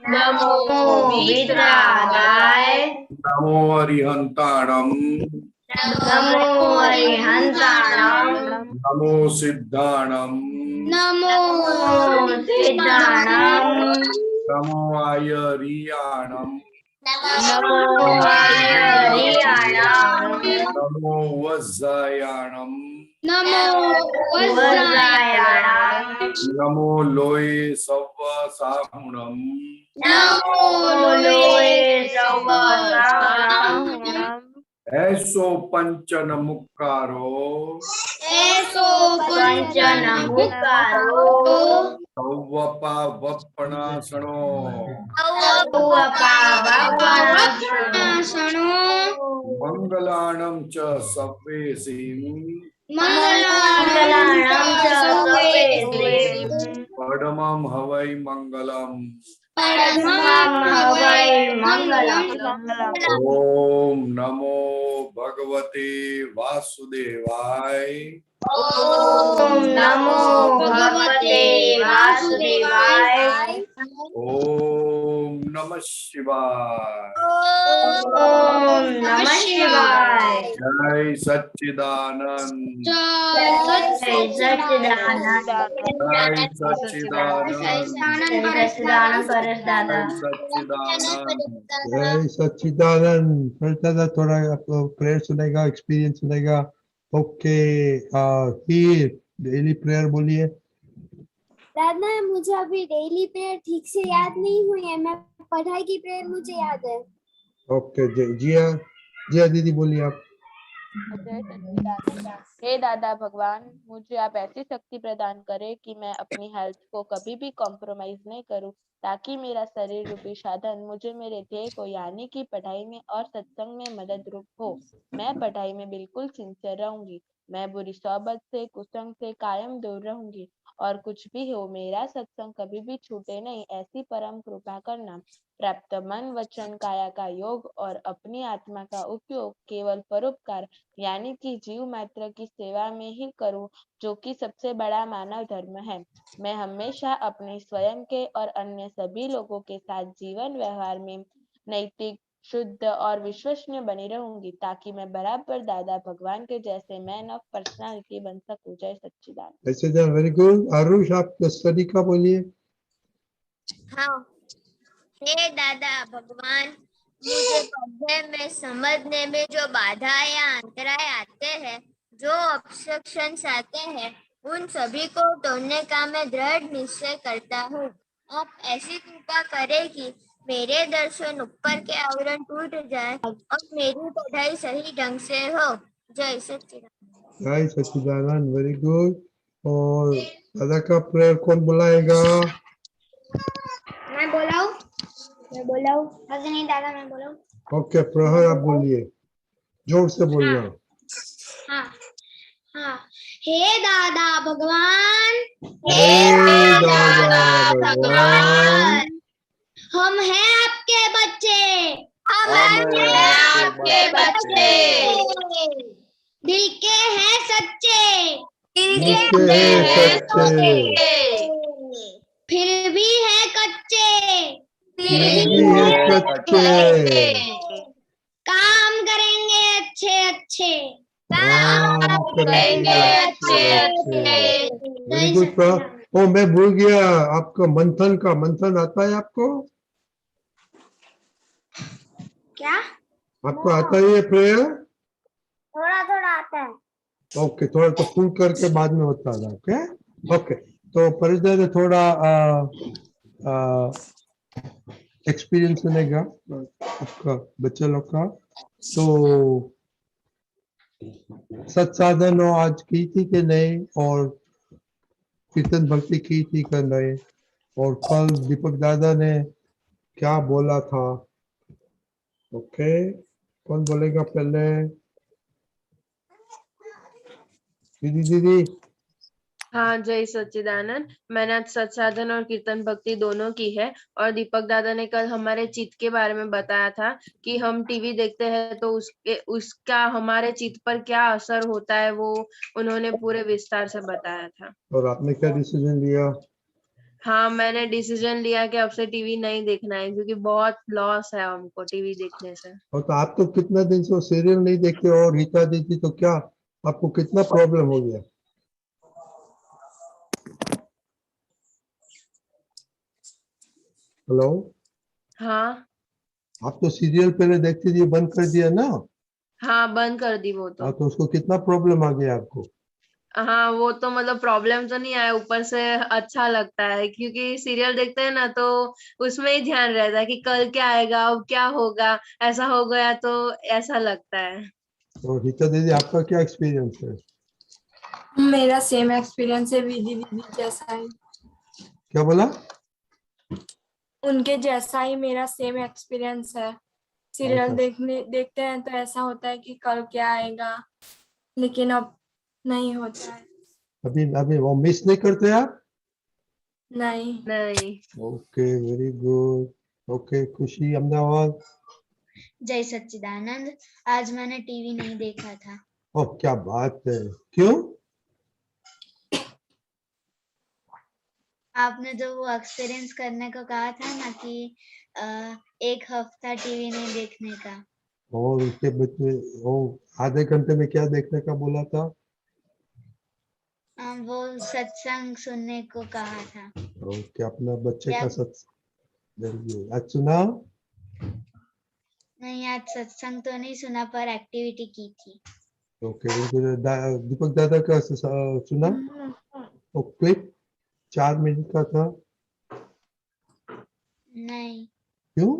नमो विद्रागाय नमो अरिहंताणम नमो अरिहंताणम नमो सिद्धाणम नमो सिद्धाणम नमो आयरियाणम नमो आयर्याणम नमो वज्जायाणम नमो वज्रायाणम नमो लोये सव्व साहुणम नमो लोये सवसाहम ऐसो पंचन मुक्कारो ऐसो पंचनमुकारो सौवपा वपणासणो सौवपावपणासनो मंगलाणं च सव्वेसिं मंगलानां च सवेसिं परमं हवै मंगलम् परमं हवै मंगलम् ओम नमो भगवते वासुदेवाय ओम नमो भगवते वासुदेवाय ओम नमः शिवाय ओम नमः शिवाय जय सच्चिदानंद जय सच्चिदानंद जय सच्चिदानंद जय सच्चिदानंद परस दादा जय सच्चिदानंद जय सच्चिदानंद। फिर दादा थोड़ा आपको प्रेयर सुनेगा, एक्सपीरियंस सुनेगा। ओके, हीर डेली प्रेयर बोलिए। दादा मुझे अभी डेली प्रेयर ठीक से याद नहीं हुई है, मैं पढ़ाई की प्रेयर मुझे याद है। ओके, जिया जिया दीदी बोलिए आप। जय सच्चिदानंद। हे दादा भगवान, मुझे आप ऐसी शक्ति प्रदान करें कि मैं अपनी हेल्थ को कभी भी कॉम्प्रोमाइज नहीं करूं, ताकि मेरा शरीर रूपी साधन मुझे मेरे ध्येय को यानी कि पढ़ाई में और सत्संग में मदद रूप हो। मैं पढ़ाई में बिल्कुल सिंसियर रहूंगी। मैं बुरी सोबत से, कुसंग से कायम दूर रहूंगी, और कुछ भी हो मेरा सत्संग कभी भी छूटे नहीं, ऐसी परम कृपा करना। प्राप्त मन वचन काया का योग और अपनी आत्मा का उपयोग केवल परोपकार यानी कि जीव मात्र की सेवा में ही करूं, जो कि सबसे बड़ा मानव धर्म है। मैं हमेशा अपने स्वयं के और अन्य सभी लोगों के साथ जीवन व्यवहार में नैतिक, शुद्ध और विश्वसनीय बनी रहूंगी, ताकि मैं बराबर दादा भगवान के जैसे मैन ऑफ पर्सनालिटी बन सकूं। जय सच्चिदानंद। ऐसे जान, वेरी गुड। आरुष आप स्टडी का बोलिए। हाँ, हे दादा भगवान, मुझे पढ़ने में, समझने में जो बाधा या अंतराय आते हैं, जो ऑब्स्ट्रक्शंस आते हैं, उन सभी को तोड़ने का मैं दृढ़ निश्चय करता हूँ। आप ऐसी कृपा करें कि मेरे दर्शन ऊपर के आवरण टूट जाए और मेरी पढ़ाई सही ढंग से हो। जय सच्चिदानंद। जय सच्चिदानंद, वेरी गुड। और दादा का प्रेयर कौन बुलाएगा? मैं बोलाऊं? नहीं दादा, मैं बोलाऊं? ओके, प्रहर आप बोलिए, जोर से बोलना। हाँ हाँ। हे दादा भगवान, हे दादा भगवान, हम हैं आपके बच्चे, हम हैं आपके बच्चे, दिल के हैं सच्चे, जिसके है सच्चे, फिर भी है कच्चे, फिर भी है कच्चे, काम करेंगे अच्छे अच्छे, काम करेंगे अच्छे अच्छे। वेरी गुड प्रभु। ओ मैं भूल गया, आपका मंथन आता है आपको? क्या? आपको आता है ये प्रेयर? थोड़ा थोड़ा आता है। ओके, थोड़ा तो फुल करके बाद में होता है। ओके ओके, तो परिचय थोड़ा एक्सपीरियंस सुनेगा आपका बच्चे लोग का। तो सत्साधन आज की थी कि नहीं, और कीर्तन भक्ति की थी कि नहीं, और कल दीपक दादा ने क्या बोला था? ओके, कौन बोलेगा पहले? दीदी। हाँ, जय सच्चिदानंद। मैंने आज सत्साधन और कीर्तन भक्ति दोनों की है, और दीपक दादा ने कल हमारे चित्त के बारे में बताया था कि हम टीवी देखते हैं तो उसका हमारे चित्त पर क्या असर होता है, वो उन्होंने पूरे विस्तार से बताया था। और आपने क्या डिसीजन लिया? हाँ, मैंने डिसीजन लिया कि अब से टीवी नहीं देखना है क्योंकि बहुत लॉस है हमको टीवी देखने से। और तो आप तो कितना दिन से सीरियल नहीं देखते हो, और रीता दीदी तो क्या, आपको कितना प्रॉब्लम हो गया? हेलो, हाँ आप तो सीरियल पहले देखती थी, बंद कर दिया ना? हाँ, बंद कर दी वो हाँ, तो। तो उसको कितना प्रॉब्लम आ गया आपको? हाँ, वो तो मतलब प्रॉब्लम तो नहीं आया, ऊपर से अच्छा लगता है क्योंकि सीरियल देखते हैं ना तो उसमें ही ध्यान रहता है कि कल क्या आएगा, अब क्या होगा, ऐसा हो गया तो ऐसा लगता है। तो रीता दीदी आपका क्या एक्सपीरियंस है? मेरा सेम एक्सपीरियंस है विधि दीदी जैसा ही। क्या बोला? उनके जैसा ही मेरा सेम एक्सपीरियंस है। सीरियल देखते हैं तो ऐसा होता है कि कल क्या आएगा, लेकिन अब नहीं होता है। अभी अभी वो मिस नहीं करते आप? नहीं। नहीं। Okay, very good. ओके, खुशी अहमदाबाद। जय सच्चिदानंद। आज मैंने टीवी नहीं देखा था। ओह, क्या बात है, क्यों? आपने जो वो एक्सपीरियंस करने को कहा था ना कि एक हफ्ता टीवी नहीं देखने का। और उसके बच्चे वो आधे घंटे में क्या देखने का बोला था? वो सत्संग सुनने को कहा था। ओके, अपना बच्चे क्या? का वेरी गुड। आज सुना? नहीं, आज सत्संग तो नहीं सुना पर एक्टिविटी की थी। Okay, very good. दीपक दादा का सुना? वो क्लिप 4 मिनट का था। नहीं। क्यों?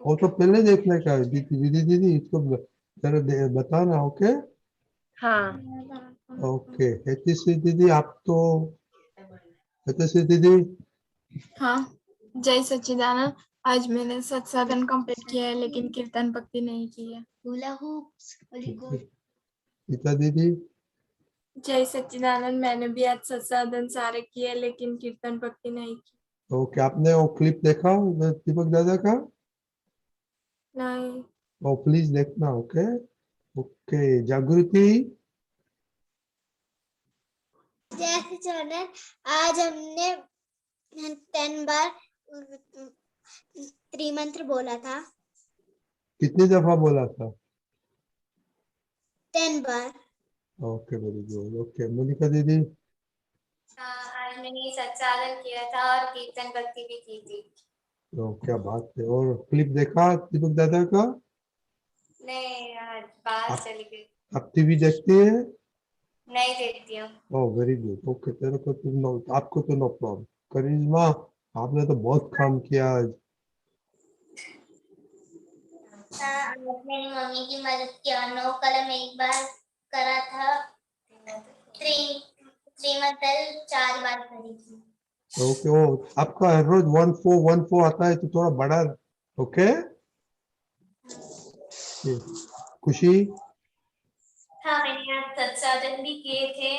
वो तो पहले देखने का है। दीदी दीदी दीदी इसको जरा बताना। ओके हाँ। ओके। हेतिश्री दीदी, आप तो हेतिश्री दीदी, हाँ, जय सच्चिदानंद। आज मैंने सत्साधन कंप्लीट किया है लेकिन कीर्तन भक्ति नहीं की है। Hula hoops, very good. Geeta दीदी, जय सच्चिदानंद। मैंने भी आज सत्साधन सारे किए लेकिन कीर्तन भक्ति नहीं की। ओके, आपने वो क्लिप देखा दीपक दादा का? नहीं। वो प्लीज देखना। Okay okay. जागृति, जय सच्चिदानंद। आज हमने 10 बार त्रिमंत्र बोला था। कितनी दफा बोला था? 10 बार। Okay, very good. Okay, Monika दीदी, आज मैंने सत्साधन किया था और कीर्तन भक्ति भी की थी। तो क्या बात है। और क्लिप देखा दीपक दादा का? नहीं, आज बाहर आप चली गई। आप टीवी देखती है? नहीं देखती हूँ। ओह, वेरी गुड। ओके, तेरे को तो नो, आपको तो नो प्रॉब्लम। करिश्मा, आपने तो बहुत काम किया आज। आज मैंने मम्मी की मदद किया। 9 कलम एक बार करा था। त्रिमंत्र 4 बार करी थी। ओके, वो आपका हर रोज 1414 आता है तो थोड़ा बड़ा। ओके, खुशी, हाँ, मैंने आज सत्साधन भी किए थे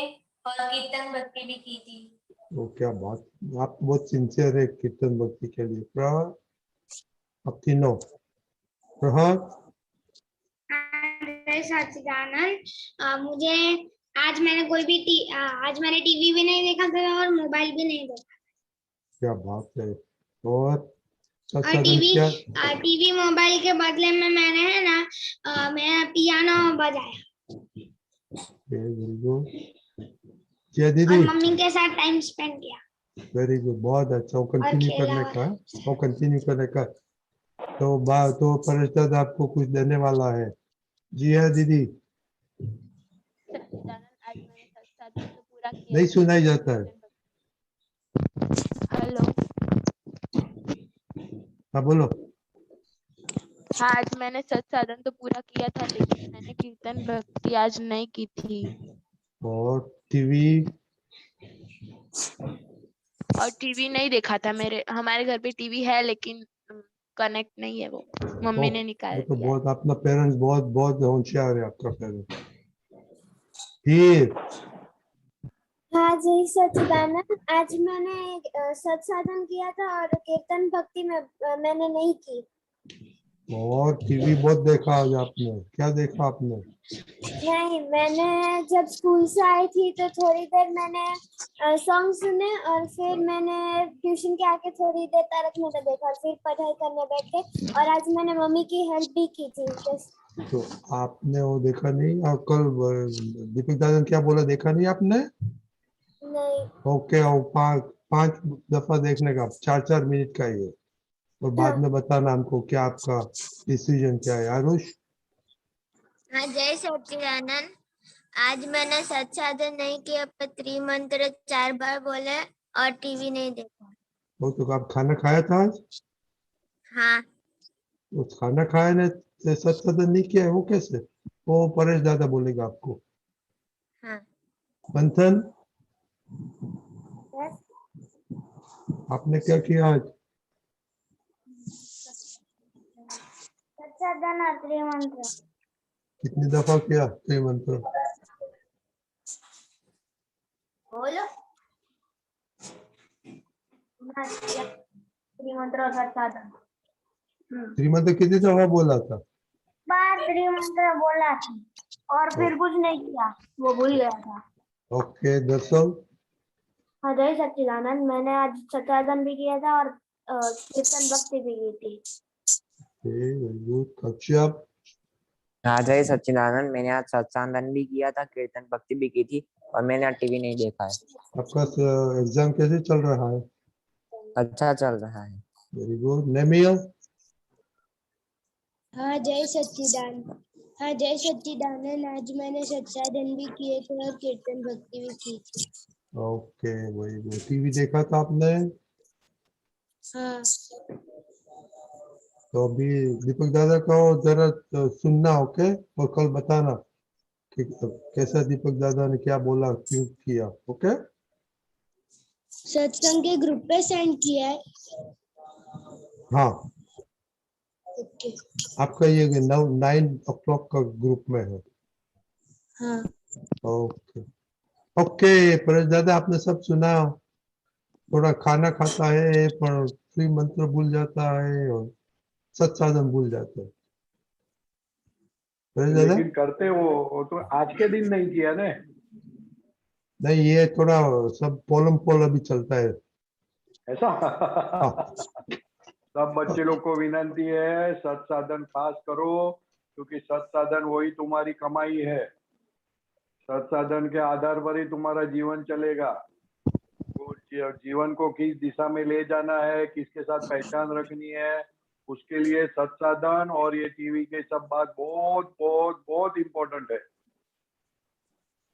और कीर्तन भक्ति भी की थी। वो क्या बात, आप बहुत सिंसियर है कीर्तन भक्ति के लिए। प्रहर, अब तीनों। प्रहर, जय सच्चिदानंद। मुझे आज आज मैंने टीवी भी नहीं देखा था और मोबाइल भी नहीं देखा। क्या बात है। और और सत्साधन क्या? टीवी मोबाइल के बदले में मैंने है ना मैं पियानो बजाया वेरी गुड। जय और दीदी, मम्मी के साथ टाइम स्पेंड किया वेरी गुड, बहुत अच्छा। वो और कंटिन्यू खेला करने और का है, वो कंटिन्यू करने का। तो तो परेश दादा आपको कुछ देने वाला है। जी हाँ दीदी, सच्चिदानंद, आज मैंने सत्साधन तो पूरा किया नहीं था सुनाई लेकिन जाता है। हेलो। हाँ बोलो। हाँ, आज मैंने सत्साधन तो पूरा किया था लेकिन मैंने कीर्तन भक्ति आज नहीं की थी। और टीवी? और टीवी नहीं देखा था। हमारे घर पे टीवी है लेकिन कनेक्ट नहीं है, वो मम्मी ने निकाल वो तो दिया है। बहुत, अपना पेरेंट्स बहुत बहुत होशियार है आपका पेरेंट्स। फिर हाँ, जय सच्चिदानंद। आज मैंने सत्साधन किया था और कीर्तन भक्ति में मैंने नहीं की। और टीवी बहुत देखा आज आपने, क्या देखा आपने? नहीं, मैंने जब स्कूल से आई थी तो थोड़ी देर मैंने सॉन्ग सुने और फिर मैंने ट्यूशन के आके थोड़ी देर तारक मेहता देखा और फिर पढ़ाई करने बैठ गए और आज मैंने मम्मी की हेल्प भी की थी। तो आपने वो देखा नहीं? और कल दीपक दादा ने क्या बोला, देखा नहीं आपने? नहीं। ओके, और पांच दफा देखने का, 4-4 मिनट का ये, और बाद में बताना हमको क्या आपका डिसीजन क्या है। आरुष? हाँ, जय सच्चिदानंद। आज मैंने सत साधन नहीं किया पर त्रिमंत्र 4 बार बोले और टीवी नहीं देखा। वो तो आप खाना खाया था आज? हाँ, वो खाना खाया ने सत्सदन नहीं किया है, वो कैसे? वो परेश दादा बोलेगा आपको। हाँ। मंथन, आपने क्या किया आज? सत्साधन और त्रिमंत्र। कितनी दफा किया त्रिमंत्र? बोलो। त्रिमंत्र और सत्साधन। त्रिमंत्र कितनी दफा बोला था? बार त्रिमंत्र बोला था और फिर कुछ नहीं किया, वो भूल गया था। ओके, दर्शन? हाँ, जय सच्चिदानंद। मैंने आज सत्साधन भी किया था और कीर्तन भक्ति भी की थी। Very good. कश्यप? हाँ जय सच्चिदानंद, मैंने आज सत्संग भी किया था, कीर्तन भक्ति भी की थी और मैंने आज टीवी नहीं देखा है। आपका एग्जाम कैसे चल रहा है? अच्छा चल रहा है। Very good. नेमियल? हाँ जय सच्चिदानंद। हाँ जय सच्चिदानंद, आज मैंने सत्साधन भी किए थे और कीर्तन भक्ति भी की थी। Okay, very good. टीवी देखा था आपने? हाँ। तो अभी दीपक दादा को जरा सुनना, ओके, और कल बताना कि कैसा दीपक दादा ने क्या बोला, क्यों किया। ओके? सत्संग के ग्रुप पे सेंड किया है। हाँ, ओके। आपका ये 9 o'clock का ग्रुप में है। हाँ। Okay okay. परेश दादा, आपने सब सुना? थोड़ा खाना खाता है पर श्री मंत्र भूल जाता है और सत्साधन भूल जाता है। परेश दादा? लेकिन करते वो तो आज के दिन नहीं किया ने। नहीं, ये थोड़ा सब पोलम पोल अभी चलता है ऐसा। हाँ। सब बच्चे लोग को विनंती है, सत्साधन पास करो, क्योंकि सत्साधन वही तुम्हारी कमाई है। सत्साधन के आधार पर ही तुम्हारा जीवन चलेगा। तो जीवन को किस दिशा में ले जाना है, किसके साथ पहचान रखनी है, उसके लिए सत्साधन और ये टीवी के सब बात बहुत बहुत बहुत इम्पोर्टेंट है।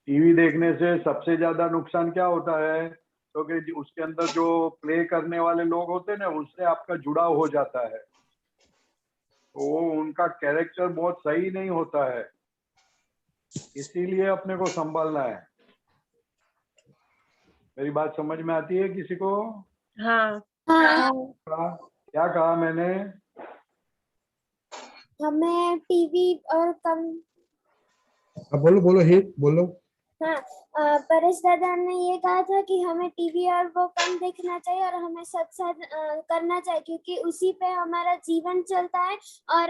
टीवी देखने से सबसे ज्यादा नुकसान क्या होता है, क्योंकि तो उसके अंदर जो प्ले करने वाले लोग होते हैं ना, उससे आपका जुड़ाव हो जाता है, तो उनका कैरेक्टर बहुत सही नहीं होता है, इसीलिए अपने को संभालना है। मेरी बात समझ में आती है किसी को? हाँ। क्या कहा मैंने? हमें टीवी और कम। बोलो बोलो हित बोलो। हाँ, परेश दादा ने ये कहा था कि हमें टीवी और वो कम देखना चाहिए और हमें सत्संग करना चाहिए, क्योंकि उसी पे हमारा जीवन चलता है और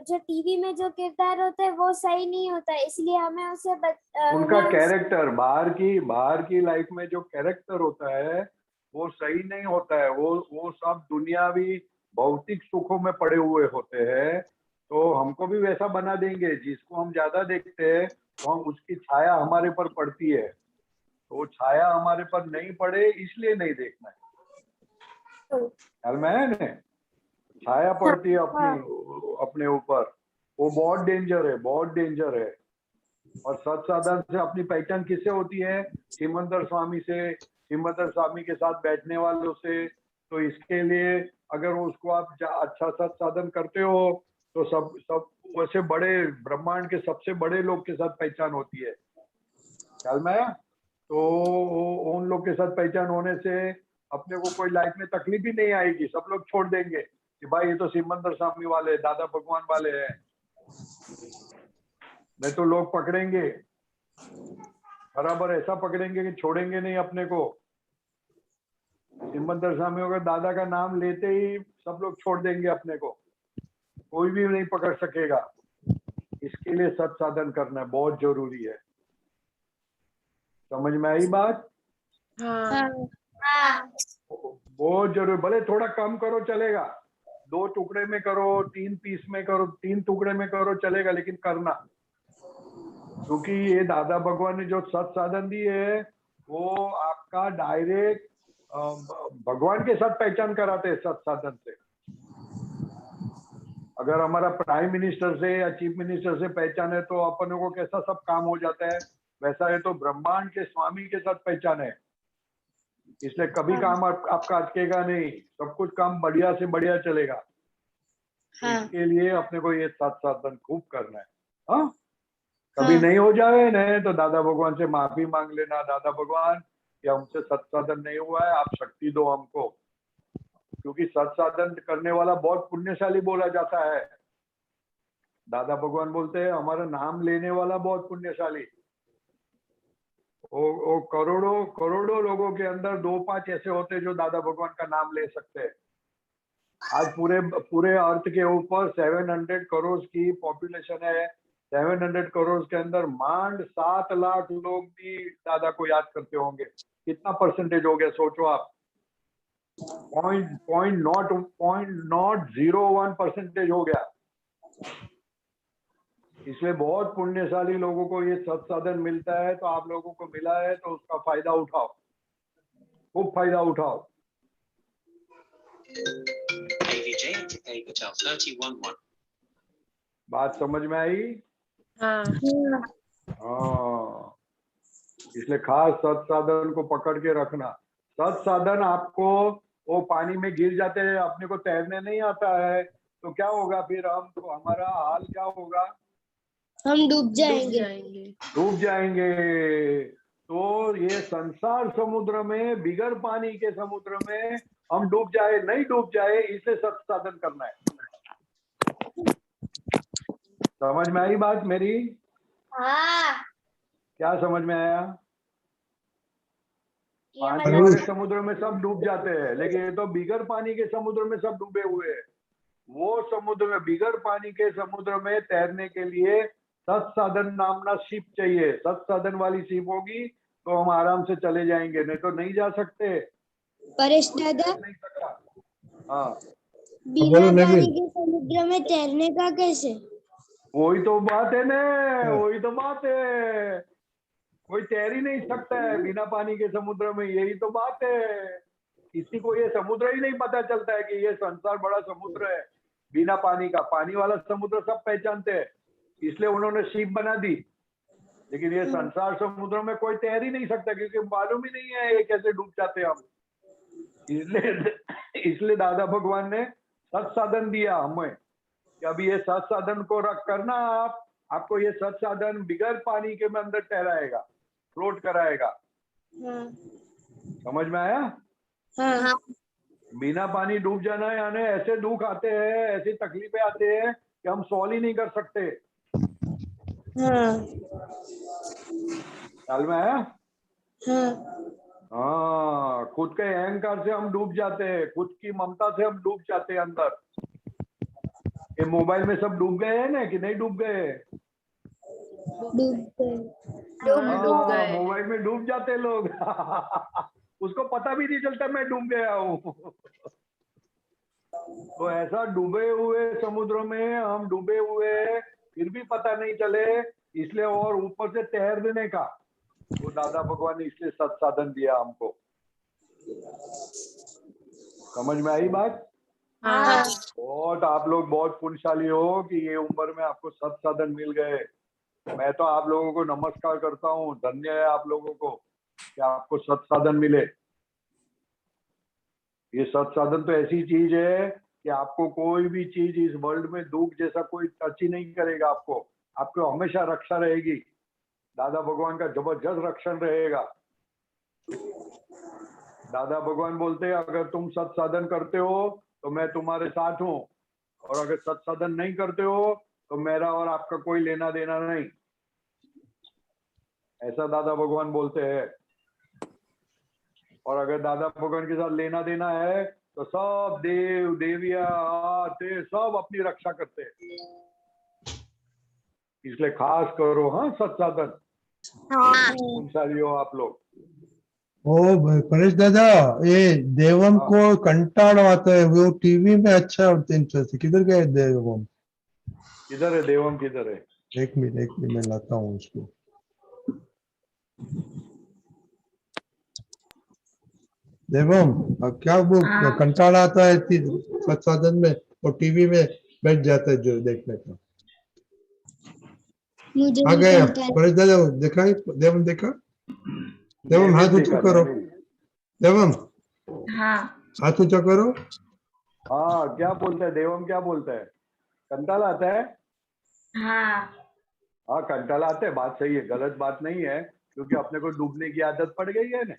जो टीवी में जो किरदार होते हैं वो सही नहीं होता है, इसलिए हमें उसे उनका कैरेक्टर, बाहर की लाइफ में जो कैरेक्टर होता है वो सही नहीं होता है। वो सब दुनियावी भौतिक सुखों में पड़े हुए होते हैं, तो हमको भी वैसा बना देंगे। जिसको हम ज्यादा देखते हैं तो हम उसकी छाया हमारे पर पड़ती है, तो वो छाया हमारे पर नहीं पड़े इसलिए नहीं देखना है। ख्याल में है ना? छाया पड़ती है अपने ऊपर, वो बहुत डेंजर है, बहुत डेंजर है। और सत्साधन से अपनी पहचान किससे होती है? सिमंदर स्वामी से, सिमंदर स्वामी के साथ बैठने वालों से। तो इसके लिए अगर उसको आप अच्छा सत्साधन करते हो तो सब वैसे बड़े ब्रह्मांड के सबसे बड़े लोग के साथ पहचान होती है। ख्याल में है? तो उन लोग के साथ पहचान होने से अपने को कोई लाइफ में तकलीफ ही नहीं आएगी। सब लोग छोड़ देंगे कि भाई ये तो सिमंदर स्वामी वाले, दादा भगवान वाले हैं। नहीं तो लोग पकड़ेंगे, बराबर ऐसा पकड़ेंगे कि छोड़ेंगे नहीं अपने को। सिमंदर स्वामी अगर दादा का नाम लेते ही सब लोग छोड़ देंगे अपने को। कोई भी नहीं पकड़ सकेगा। इसके लिए सत्साधन करना बहुत जरूरी है। समझ में आई बात? बहुत जरूरी। भले थोड़ा कम करो चलेगा, 2 टुकड़े में करो, 3 पीस में करो, 3 टुकड़े में करो चलेगा, लेकिन करना। क्योंकि ये दादा भगवान ने जो सत्साधन दी है वो आपका डायरेक्ट भगवान के साथ पहचान कराते हैं सत्साधन से। अगर हमारा प्राइम मिनिस्टर से या चीफ मिनिस्टर से पहचान है तो अपनों को कैसा सब काम हो जाता है, वैसा है तो ब्रह्मांड के स्वामी के साथ पहचान है, इसलिए कभी काम आपका अटकेगा नहीं, सब कुछ काम बढ़िया से बढ़िया चलेगा। तो इसके लिए अपने को ये सत्साधन खूब करना है। हाँ, कभी नहीं हो जाए नहीं तो दादा भगवान से माफी मांग लेना, दादा भगवान ये हमसे सत्साधन नहीं हुआ है, आप शक्ति दो हमको। क्योंकि सत्साधन करने वाला बहुत पुण्यशाली बोला जाता है। दादा भगवान बोलते हैं हमारा नाम लेने वाला बहुत पुण्यशाली। वो करोड़ों करोड़ों लोगों के अंदर 2-5 ऐसे होते हैं जो दादा भगवान का नाम ले सकते हैं। आज पूरे अर्थ के ऊपर 700 करोड़ की पॉपुलेशन है। 700 करोड़ के अंदर मांड 7 लाख लोग भी दादा को याद करते होंगे। कितना परसेंटेज हो गया सोचो आप? 0.01% हो गया। इसलिए बहुत पुण्यशाली लोगों को ये सत्साधन मिलता है, तो आप लोगों को मिला है तो उसका फायदा उठाओ, खूब फायदा उठाओ। बात समझ में आई? हाँ। इसलिए खास सत्साधन को पकड़ के रखना। सत्साधन आपको वो पानी में गिर जाते हैं, अपने को तैरने नहीं आता है तो क्या होगा फिर? हमारा हाल क्या होगा? हम डूब जाएंगे। डूब जाएंगे। तो ये संसार समुद्र में, बिगर पानी के समुद्र में हम डूब जाए नहीं डूब जाए, इसे सत्साधन करना है। समझ में आई बात मेरी? हाँ। क्या समझ में आया? पानी वाले समुद्र में सब डूब जाते हैं, लेकिन ये तो बिगर पानी के समुद्र में सब डूबे हुए हैं। वो समुद्र में, बिगर पानी के समुद्र में तैरने के लिए सत्साधन नामना शिप चाहिए। सत्साधन वाली शिप होगी तो हम आराम से चले जाएंगे, नहीं तो नहीं जा सकते। परेश दादा, हाँ, बिना पानी के समुद्र में तैरने का कैसे? वही तो बात है ना, वही तो बात है। कोई तैर ही नहीं सकता है बिना पानी के समुद्र में, यही तो बात है। किसी को ये समुद्र ही नहीं पता चलता है कि ये संसार बड़ा समुद्र है बिना पानी का। पानी वाला समुद्र सब पहचानते हैं, इसलिए उन्होंने शिप बना दी। लेकिन ये संसार समुद्र में कोई तैर ही नहीं सकता, क्योंकि मालूम ही नहीं है ये कैसे डूब जाते हम। इसलिए दादा भगवान ने सत्साधन दिया हमें कि अभी ये सत्साधन को रख करना, आपको ये सत्साधन बिगर पानी के में अंदर ठहराएगा, फ्लोट कराएगा। समझ में आया? हाँ। बिना पानी डूब जाना यानी ऐसे दुख आते हैं, ऐसी तकलीफें आते हैं कि हम सॉल्व ही नहीं कर सकते। ख्याल में आया? हाँ, खुद के अहंकार से हम डूब जाते हैं, खुद की ममता से हम डूब जाते हैं अंदर। ये मोबाइल में सब डूब गए हैं ना कि नहीं डूब गए? डूब गए। मोबाइल में डूब जाते लोग। उसको पता भी नहीं चलता मैं डूब गया हूँ। तो ऐसा डूबे हुए समुद्र में हम डूबे हुए फिर भी पता नहीं चले, इसलिए और ऊपर से तैर देने का वो दादा भगवान ने इसलिए सत्साधन दिया हमको। समझ में आई बात? हाँ। बहुत आप लोग बहुत पुण्यशाली हो कि ये उम्र में आपको सत्साधन मिल गए। मैं तो आप लोगों को नमस्कार करता हूँ, धन्य है आप लोगों को कि आपको सत्साधन मिले। ये सत्साधन तो ऐसी चीज है कि आपको कोई भी चीज इस वर्ल्ड में दुख जैसा कोई टच ही नहीं करेगा। आपको हमेशा रक्षा रहेगी। दादा भगवान का जबरदस्त रक्षण रहेगा। दादा भगवान बोलते हैं अगर तुम सत्साधन करते हो तो मैं तुम्हारे साथ हूँ, और अगर सत्साधन नहीं करते हो तो मेरा और आपका कोई लेना देना नहीं। ऐसा दादा भगवान बोलते हैं। और अगर दादा भगवान के साथ लेना देना है तो सब देव देविया आते, सब अपनी रक्षा करते हैं। इसलिए खास करो हाँ सत्साधन, सारी हो आप लोग। ओ परेश दादा, ये देवम हाँ। को कंटाळा आता है, वो टीवी में अच्छा इंटरेस्ट है। किधर गए देवम? किधर है देवम, किधर है? एक मिनट मैं लाता हूँ उसको। देवम, क्या वो कंटाळा आता है सत्साधन में और टीवी में बैठ जाता है जो देखने का। मुझे आ भी गया कंटाळा। परेश दादा, देखा है? देवम देखा? देवम हाथ ऊंचा करो। देवम हाँ हाथ ऊंचा करो। हाँ क्या बोलता है देवम, क्या बोलता है? कंटाला आता है? हाँ हाँ कंटाला आता है, बात सही है, गलत बात नहीं है, क्योंकि अपने को डूबने की आदत पड़ गई है ना।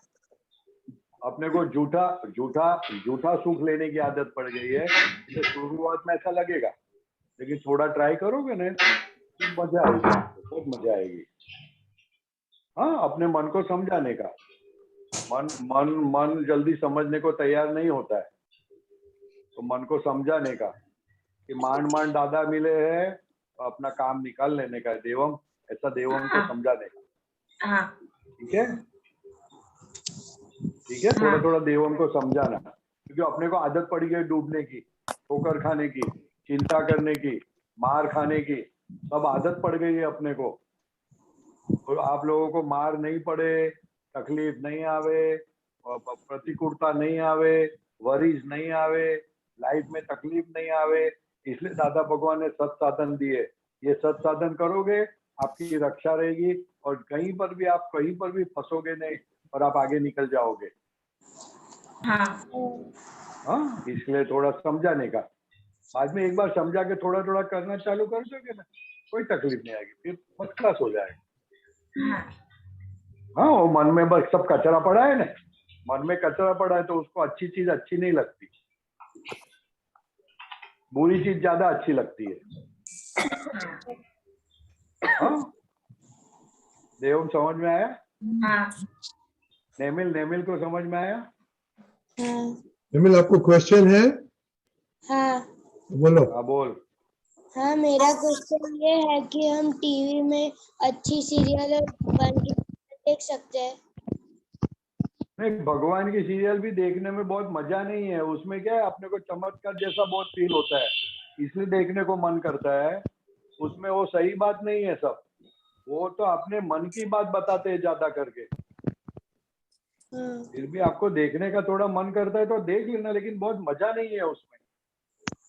अपने को झूठा झूठा झूठा सुख लेने की आदत पड़ गई है। तो शुरुआत में ऐसा लगेगा, लेकिन थोड़ा ट्राई करोगे ना तो मजा आएगी, बहुत मजा आएगी। हाँ, अपने मन को समझाने का। मन जल्दी समझने को तैयार नहीं होता है, तो मन को समझाने का कि मान दादा मिले हैं, तो अपना काम निकाल लेने का है देवम, ऐसा देवम को समझाने का। ठीक है, ठीक है, थोड़ा थोड़ा देवम को समझाना, क्योंकि अपने को आदत पड़ी गई डूबने की, ठोकर खाने की, चिंता करने की, मार खाने की, सब आदत पड़ गई है अपने को। तो आप लोगों को मार नहीं पड़े, तकलीफ नहीं आवे, प्रतिकूलता नहीं आवे, वरीज नहीं आवे, लाइफ में तकलीफ नहीं आवे, इसलिए दादा भगवान ने सत्साधन दिए। ये सत्साधन करोगे आपकी रक्षा रहेगी, और कहीं पर भी आप कहीं पर भी फंसोगे नहीं, और आप आगे निकल जाओगे। हाँ, इसलिए थोड़ा समझाने का। बाद में एक बार समझा के थोड़ा थोड़ा करना चालू कर दोगे ना, कोई तकलीफ नहीं आएगी, फिर फर्स्ट क्लास हो जाएगा। हाँ, वो मन में बस सब कचरा पड़ा है ना, मन में कचरा पड़ा है तो उसको अच्छी चीज अच्छी नहीं लगती, बुरी चीज ज्यादा अच्छी लगती है। हाँ, देवम समझ में आया? नेमिल को समझ में आया? नेमिल, आपको क्वेश्चन है? हाँ बोलो। हाँ बोल। हाँ, मेरा क्वेश्चन ये है कि हम टीवी में अच्छी सीरियल और भगवान की देख सकते हैं? नहीं, भगवान की सीरियल भी देखने में बहुत मजा नहीं है। उसमें क्या है, अपने को चमत्कार जैसा बहुत फील होता है, इसलिए देखने को मन करता है। उसमें वो सही बात नहीं है सब, वो तो अपने मन की बात बताते हैं ज्यादा करके। फिर भी आपको देखने का थोड़ा मन करता है तो देख लेना, लेकिन बहुत मजा नहीं है उसमें,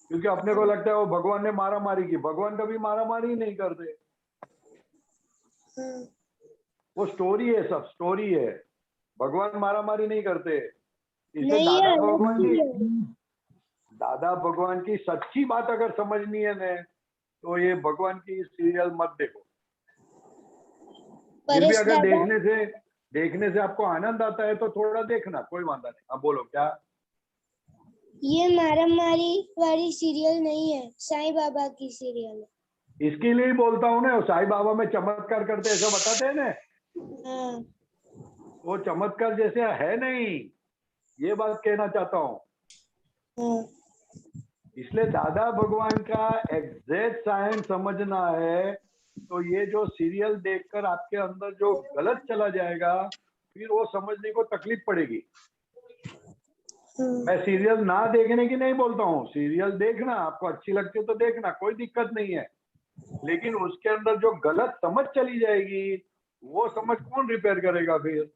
क्योंकि अपने को लगता है वो भगवान ने मारा मारी की। भगवान कभी मारा मारी नहीं करते, वो स्टोरी है, सब स्टोरी है, भगवान मारा मारी नहीं करते। इसलिए दादा भगवान की सच्ची बात अगर समझनी है ना, तो ये भगवान की सीरियल मत देखो। फिर भी अगर देखने से आपको आनंद आता है तो थोड़ा देखना, कोई वादा नहीं। अब बोलो क्या? ये मारा मारी वाली सीरियल नहीं है, साईं बाबा की सीरियल है। इसके लिए ही बोलता हूँ ना, साईं बाबा में चमत्कार करते ऐसा बताते हैं ना, वो चमत्कार जैसे है नहीं, ये बात कहना चाहता हूँ। इसलिए दादा भगवान का एग्जैक्ट साइंस समझना है, तो ये जो सीरियल देखकर आपके अंदर जो गलत चला जाएगा, फिर वो समझने को तकलीफ पड़ेगी। मैं सीरियल ना देखने की नहीं बोलता हूँ, सीरियल देखना, आपको अच्छी लगती है तो देखना, कोई दिक्कत नहीं है, लेकिन उसके अंदर जो गलत समझ चली जाएगी, वो समझ कौन रिपेयर करेगा? फिर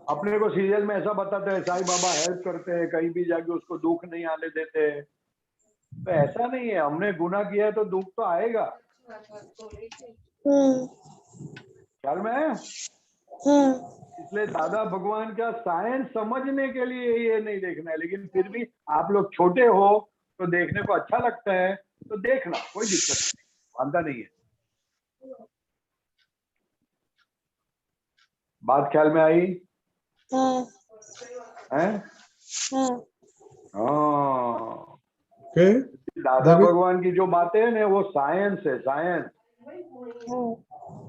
अपने को सीरियल में ऐसा बताते हैं साईं बाबा हेल्प करते हैं, कहीं भी जाके उसको दुख नहीं आने देते, तो ऐसा नहीं है। हमने गुनाह किया है तो दुख तो आएगा, ख्याल में है? इसलिए दादा भगवान का साइंस समझने के लिए ये नहीं देखना है, लेकिन फिर भी आप लोग छोटे हो तो देखने को अच्छा लगता है तो देखना, कोई दिक्कत नहीं, वादा नहीं है। बात ख्याल में आई? हैं? हाँ। दादा भगवान की जो बातें हैं ना, वो साइंस है, साइंस।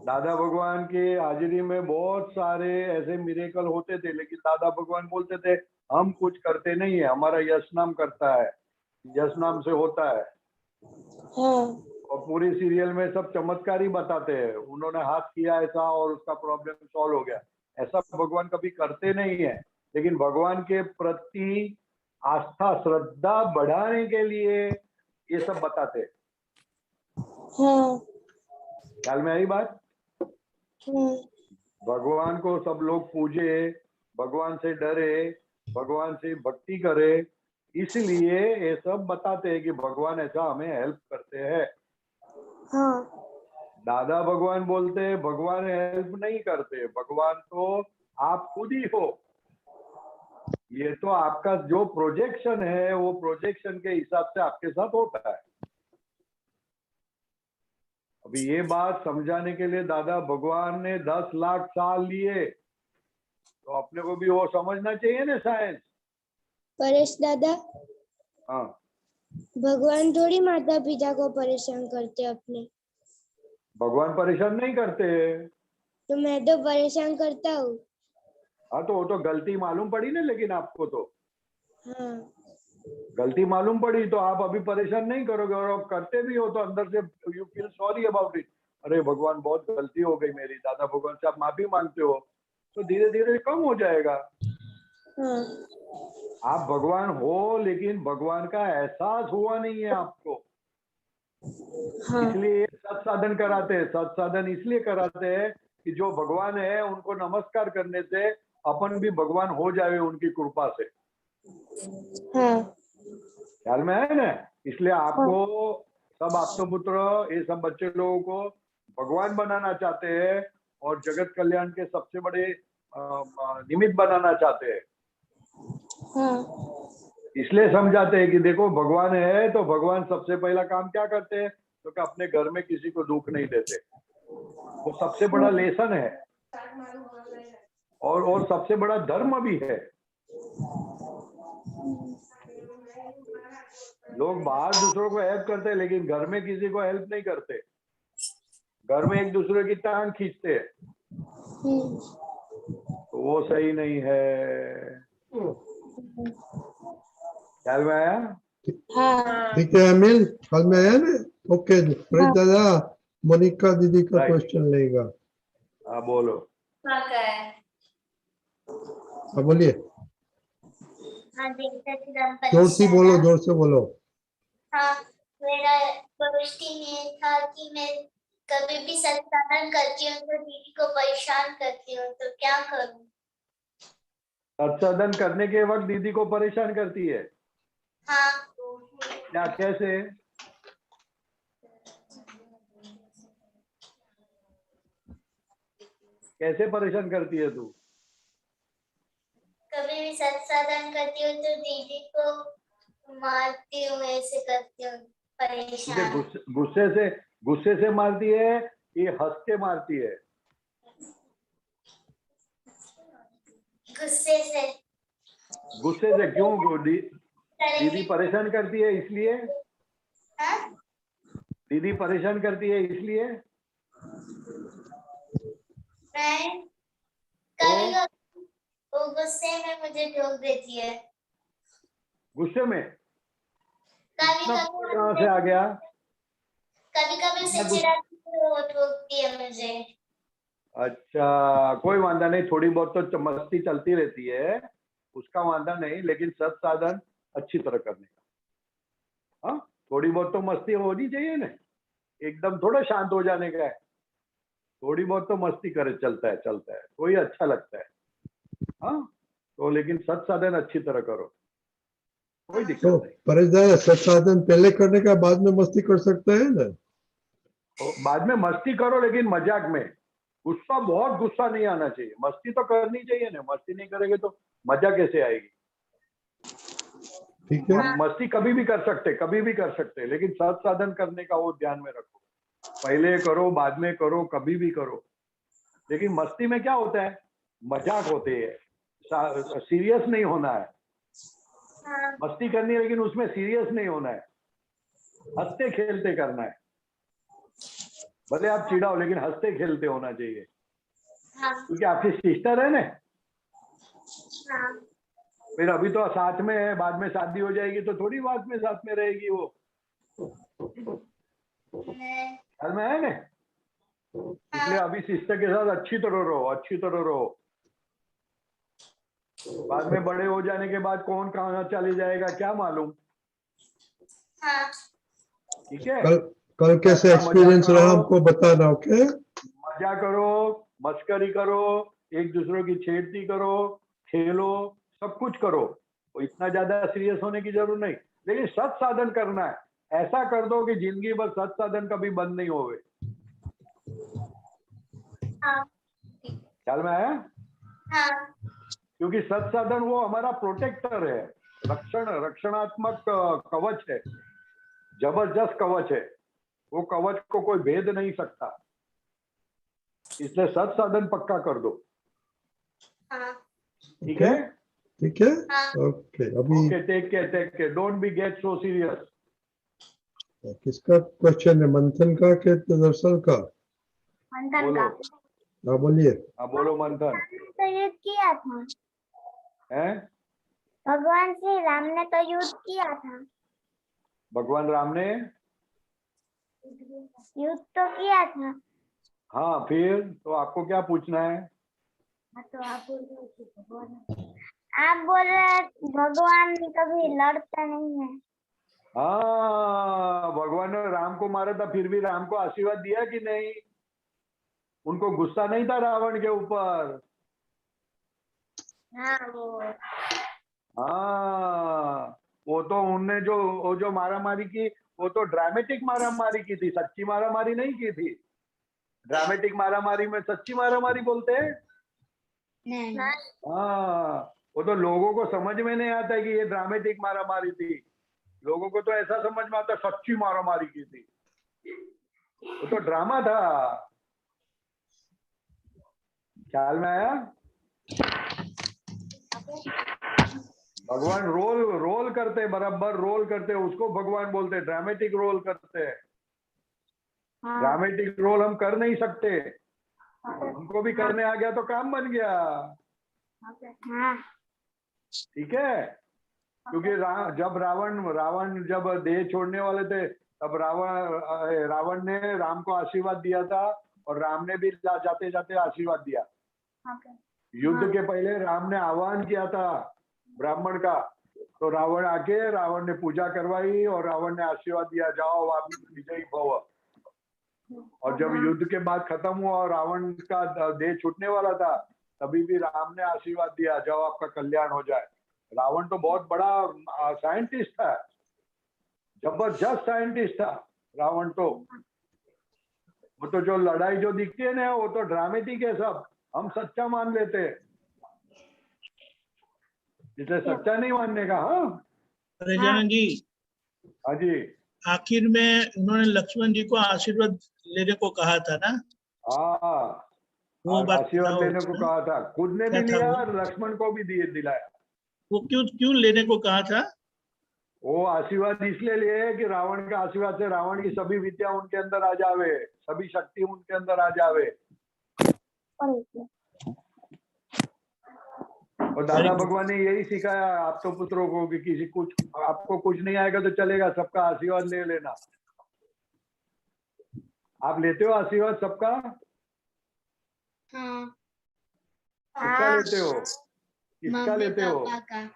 दादा भगवान की हाजिरी में बहुत सारे ऐसे मिरेकल होते थे, लेकिन दादा भगवान बोलते थे हम कुछ करते नहीं है, हमारा यश नाम करता है, यश नाम से होता है। हाँ और पूरी सीरियल में सब चमत्कार ही बताते हैं, उन्होंने हाथ किया ऐसा और उसका प्रॉब्लम सॉल्व हो गया, ऐसा भगवान कभी करते नहीं है। लेकिन भगवान के प्रति आस्था श्रद्धा बढ़ाने के लिए ये सब बताते हैं। हाँ ख्याल में आई बात? हाँ भगवान को सब लोग पूजे, भगवान से डरे, भगवान से भक्ति करे, इसलिए ये सब बताते हैं कि भगवान ऐसा हमें हेल्प करते हैं। हाँ दादा भगवान बोलते हैं भगवान हेल्प नहीं करते, भगवान तो आप खुद ही हो। ये तो आपका जो प्रोजेक्शन है वो प्रोजेक्शन के हिसाब से आपके साथ होता है। अभी ये बात समझाने के लिए दादा भगवान ने 10 लाख साल लिए, तो अपने को भी वो समझना चाहिए ना साइंस। परेश दादा, हाँ, भगवान थोड़ी माता पिता को परेशान करते अपने। भगवान परेशान नहीं करते। तो मैं तो परेशान करता हूँ। हाँ, तो वो तो गलती मालूम पड़ी ना, लेकिन आपको तो हाँ गलती मालूम पड़ी, तो आप अभी परेशान नहीं करोगे, और आप करते भी हो तो अंदर से you feel sorry about it. अरे भगवान बहुत गलती हो गई मेरी, दादा भगवान से आप माफी मांगते हो, तो धीरे धीरे कम हो जाएगा। हाँ आप भगवान हो, लेकिन भगवान का एहसास हुआ नहीं है आपको, हाँ इसलिए सत्साधन कराते हैं। सत्साधन इसलिए कराते हैं कि जो भगवान है उनको नमस्कार करने से अपन भी भगवान हो जाए उनकी कृपा से। हाँ ख्याल में है ना? इसलिए आपको सब आप्तपुत्र, ये सब बच्चे लोगों को भगवान बनाना चाहते हैं और जगत कल्याण के सबसे बड़े निमित्त बनाना चाहते हैं। हाँ इसलिए समझाते हैं कि देखो भगवान है तो भगवान सबसे पहला काम क्या करते हैं, तो कि अपने घर में किसी को दुख नहीं देते। वो सबसे बड़ा लेसन है और सबसे बड़ा धर्म भी है। लोग बाहर दूसरों को हेल्प करते हैं, लेकिन घर में किसी को हेल्प नहीं करते। घर में एक दूसरे की टांग खींचते हैं, तो वो सही नहीं है। ख्याल में आया? हाँ ठीक है अमिल, ख्याल में आया ना? ओके परेश दादा, मोनिका दीदी का Right. क्वेश्चन लेगा। हाँ बोलो। हाँ बोलिए, हाँ जी, सच्चिदानंद जोर से बोलो, दादा। जोर से बोलो। हाँ, मेरा क्वेश्चन ये था कि मैं कभी भी सत्साधन करती हूँ तो दीदी को परेशान करती हूँ, तो क्या करूँ? सत्साधन करने के वक्त दीदी को परेशान करती है? हाँ, क्या, कैसे? कैसे परेशान करती है तू? कभी भी सत्साधन करती हूँ तो दीदी को मारती हूँ, ऐसे करती हूँ, तुझे परेशान। गुस्से से मारती है, ये हंस के मारती है? गुस्से से। गुस्से से क्यों? दीदी परेशान करती है इसलिए? हाँ? दीदी परेशान करती है इसलिए? नहीं, कभी कभी वो गुस्से में मुझे ठोक देती है। गुस्से में? कभी इतना कभी कहाँ से आ गया? कभी कभी उसे चिढ़ाती है, वो ठोकती है मुझे। अच्छा, कोई वांदा नहीं, थोड़ी बहुत तो मस्ती चलती रहती है, उसका वांदा नहीं, लेकिन सत्साधन अच्छी तरह करने का। हाँ, थोड़ी बहुत तो मस्ती होनी चाहिए ना, एकदम थोड़ा शांत हो जाने का है। थोड़ी बहुत तो मस्ती करे, चलता है तो ही अच्छा लगता है। हाँ, तो लेकिन सत्साधन अच्छी तरह करो, कोई दिक्कत तो नहीं। परेश दादा, सत्साधन पहले करने का बाद में मस्ती कर सकते हैं ना? तो बाद में मस्ती करो, लेकिन मजाक में। बहुत गुस्सा नहीं आना चाहिए। मस्ती तो करनी चाहिए ना, मस्ती नहीं करेंगे तो मजा कैसे आएगी? ठीक है, हम मस्ती कभी भी कर सकते, लेकिन सत्साधन करने का वो ध्यान में रखो। पहले करो, बाद में करो, कभी भी करो। लेकिन मस्ती में क्या होता है, मजाक होते हैं, सीरियस नहीं होना है। मस्ती करनी है, लेकिन उसमें सीरियस नहीं होना है, हंसते खेलते करना है। भले आप चिढ़ाओ, लेकिन हंसते खेलते होना चाहिए। हाँ, क्योंकि आपकी सिस्टर है ना, हाँ, फिर अभी तो साथ में है, बाद में शादी हो जाएगी तो थोड़ी बाद में साथ में रहेगी वो। ख्याल में है ना? इसलिए अभी सिस्टर के साथ अच्छी तरह रहो, अच्छी तरह रहो। बाद में बड़े हो जाने के बाद कौन कहाँ चले जाएगा क्या मालूम। ठीक है, कल कैसे एक्सपीरियंस रहा हमको बताना। ओके, मजा करो, मस्करी करो, एक दूसरे की छेड़ती करो, खेलो, सब कुछ करो। तो इतना ज्यादा सीरियस होने की जरूरत नहीं, लेकिन सत साधन करना है। ऐसा कर दो कि जिंदगी भर सत साधन कभी बंद नहीं होवे। ख्याल में आया? क्योंकि सत साधन वो हमारा प्रोटेक्टर है, रक्षणात्मक कवच है, जबरदस्त कवच है। वो कवच को कोई भेद नहीं सकता, इसलिए सत साधन पक्का कर दो। ठीक है? ठीक है, ओके। अभी okay, take care, don't be get so serious. किसका क्वेश्चन है, मंथन का के दर्शन का? बोलो, हाँ बोलिए। हाँ बोलो मंथन। तो युद्ध किया था, हैं? भगवान श्री राम ने तो युद्ध किया था। भगवान राम ने युद्ध तो किया था। हाँ, फिर तो आपको क्या पूछना है? तो आप बोल रहे भगवान कभी लड़ते नहीं है। हाँ, भगवान ने राम को मारा था, फिर भी राम को आशीर्वाद दिया कि नहीं? उनको गुस्सा नहीं था रावण के ऊपर? हाँ, वो तो उनने जो मारामारी की, वो तो ड्रामेटिक मारामारी की थी, सच्ची मारामारी नहीं की थी। ड्रामेटिक मारामारी में सच्ची मारामारी बोलते हैं। नहीं। हाँ, वो तो लोगों को समझ में नहीं आता है कि ये ड्रामेटिक मारामारी थी। लोगों को तो ऐसा समझ में आता सच्ची मारामारी की थी, वो तो ड्रामा था। ख्याल में आया? भगवान रोल करते, बराबर रोल करते, उसको भगवान बोलते, ड्रामेटिक रोल करते हैं। ड्रामेटिक रोल हम कर नहीं सकते, हमको भी करने आ गया तो काम बन गया। ठीक है? क्योंकि जब रावण जब देह छोड़ने वाले थे, तब रावण ने राम को आशीर्वाद दिया था, और राम ने भी जाते जाते आशीर्वाद दिया। युद्ध के पहले राम ने आह्वान किया था ब्राह्मण का, तो रावण आके रावण ने पूजा करवाई और रावण ने आशीर्वाद दिया, जाओ आप विजयी भव। और जब युद्ध के बाद खत्म हुआ और रावण का देह छूटने वाला था, तभी भी राम ने आशीर्वाद दिया, जाओ आपका कल्याण हो जाए। रावण तो बहुत बड़ा साइंटिस्ट था, जबरदस्त साइंटिस्ट था रावण तो। वो तो जो लड़ाई जो दिखती है ना, वो तो ड्रामेटिक है, सब हम सच्चा मान लेते हैं, इसलिए सच्चा नहीं मानने का। हाँ गजानन जी, हाँ जी, आखिर में उन्होंने लक्ष्मण जी को आशीर्वाद लेने को कहा था ना? हाँ, वो बात आशीर्वाद लेने को कहा था, खुद ने भी क्या था लिया वो? और लक्ष्मण को भी दिलाया। वो क्यों लेने को कहा था? वो आशीर्वाद इसलिए लिए कि रावण के आशीर्वाद से रावण की सभी विद्या उनके अंदर आ जावे, सभी शक्ति उनके अंदर आ जावे। और दादा भगवान ने यही सिखाया आप तो पुत्रों को कि आपको कुछ नहीं आएगा तो चलेगा, सबका आशीर्वाद ले लेना। आप लेते हो आशीर्वाद सबका? हाँ। किसका लेते हो? किसका मम्मी लेते हो? पापा का।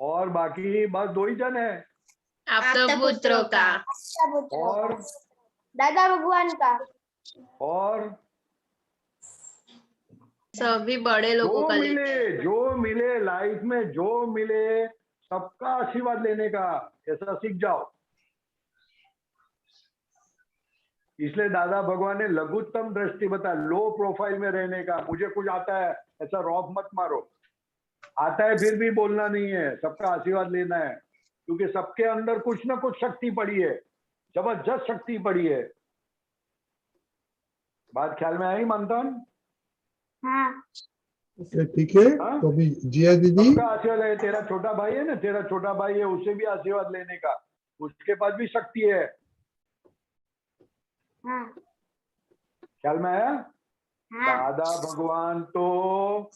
और बाकी बस 2 ही जन है? आपके पुत्रों का और दादा भगवान का। और सभी बड़े लोगों का लेते हैं। जो मिले लाइफ में, जो मिले सबका आशीर्वाद लेने का, ऐसा सीख जाओ। इसलिए दादा भगवान ने लघुत्तम दृष्टि बता, लो प्रोफाइल में रहने का। मुझे कुछ आता है ऐसा रौब मत मारो, आता है फिर भी बोलना नहीं है, सबका आशीर्वाद लेना है, क्योंकि सबके अंदर कुछ ना कुछ शक्ति पड़ी है, जबरदस्त शक्ति पड़ी है। बात ख्याल में आई मंथन? हाँ। ठीक है। तो अभी जिया दीदी, सबका आशीर्वाद है। तेरा छोटा भाई है ना, तेरा छोटा भाई है, उससे भी आशीर्वाद लेने का, उसके पास भी शक्ति है। हाँ। ख्याल में आया? हाँ। दादा भगवान तो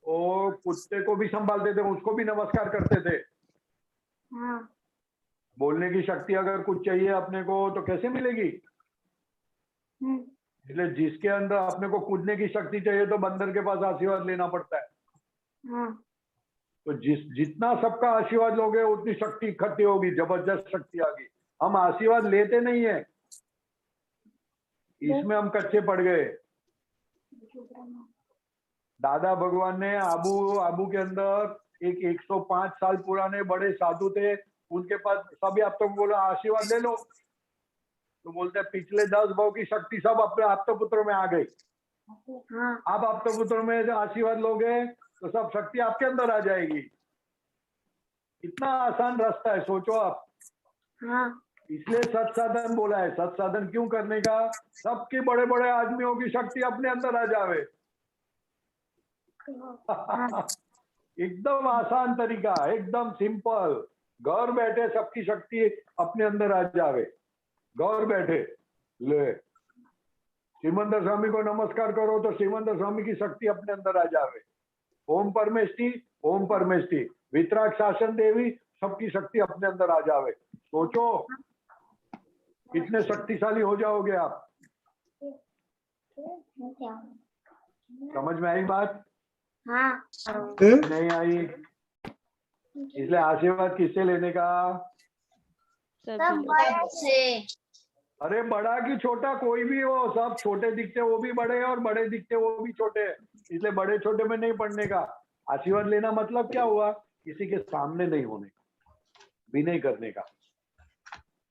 वो कुत्ते को भी संभालते थे, उसको भी नमस्कार करते थे। हाँ बोलने की शक्ति अगर कुछ चाहिए अपने को तो कैसे मिलेगी? इसलिए जिसके अंदर अपने को कूदने की शक्ति चाहिए तो बंदर के पास आशीर्वाद लेना पड़ता है। हाँ तो जितना सबका आशीर्वाद लोगे उतनी शक्ति इकट्ठी होगी, जबरदस्त शक्ति आ गई। हम आशीर्वाद लेते नहीं है, इसमें हम कच्चे पड़ गए। दादा भगवान ने आबू के अंदर एक 105 साल पुराने बड़े साधु थे, उनके पास सभी आप तो बोला आशीर्वाद ले लो, तो बोलते हैं पिछले 10 भाव की शक्ति सब अपने आप्तपुत्र में आ गई। आप आप्तपुत्र में आशीर्वाद लोगे तो सब शक्ति आपके अंदर आ जाएगी। इतना आसान रास्ता है, सोचो आप। इसलिए सत्साधन बोला है। सत्साधन क्यों करने का? सबके बड़े बड़े आदमियों की शक्ति अपने अंदर आ जावे। एकदम आसान तरीका, एकदम सिंपल। घर बैठे सबकी शक्ति अपने अंदर आ जावे, घर बैठे। ले श्रीमंत स्वामी को नमस्कार करो तो श्रीमंत स्वामी की शक्ति अपने अंदर आ जावे। ओम परमेष्टि वितराग शासन देवी, सबकी शक्ति अपने अंदर आ जावे। सोचो कितने शक्तिशाली हो जाओगे आप। समझ में आई बात? नहीं आई? इसलिए आशीर्वाद किससे लेने का? से। अरे बड़ा की छोटा कोई भी हो, सब छोटे दिखते वो भी बड़े हैं और बड़े दिखते वो भी छोटे हैं। इसलिए बड़े छोटे में नहीं पढ़ने का। आशीर्वाद लेना मतलब क्या हुआ? किसी के सामने नहीं होने का, भी नहीं करने का।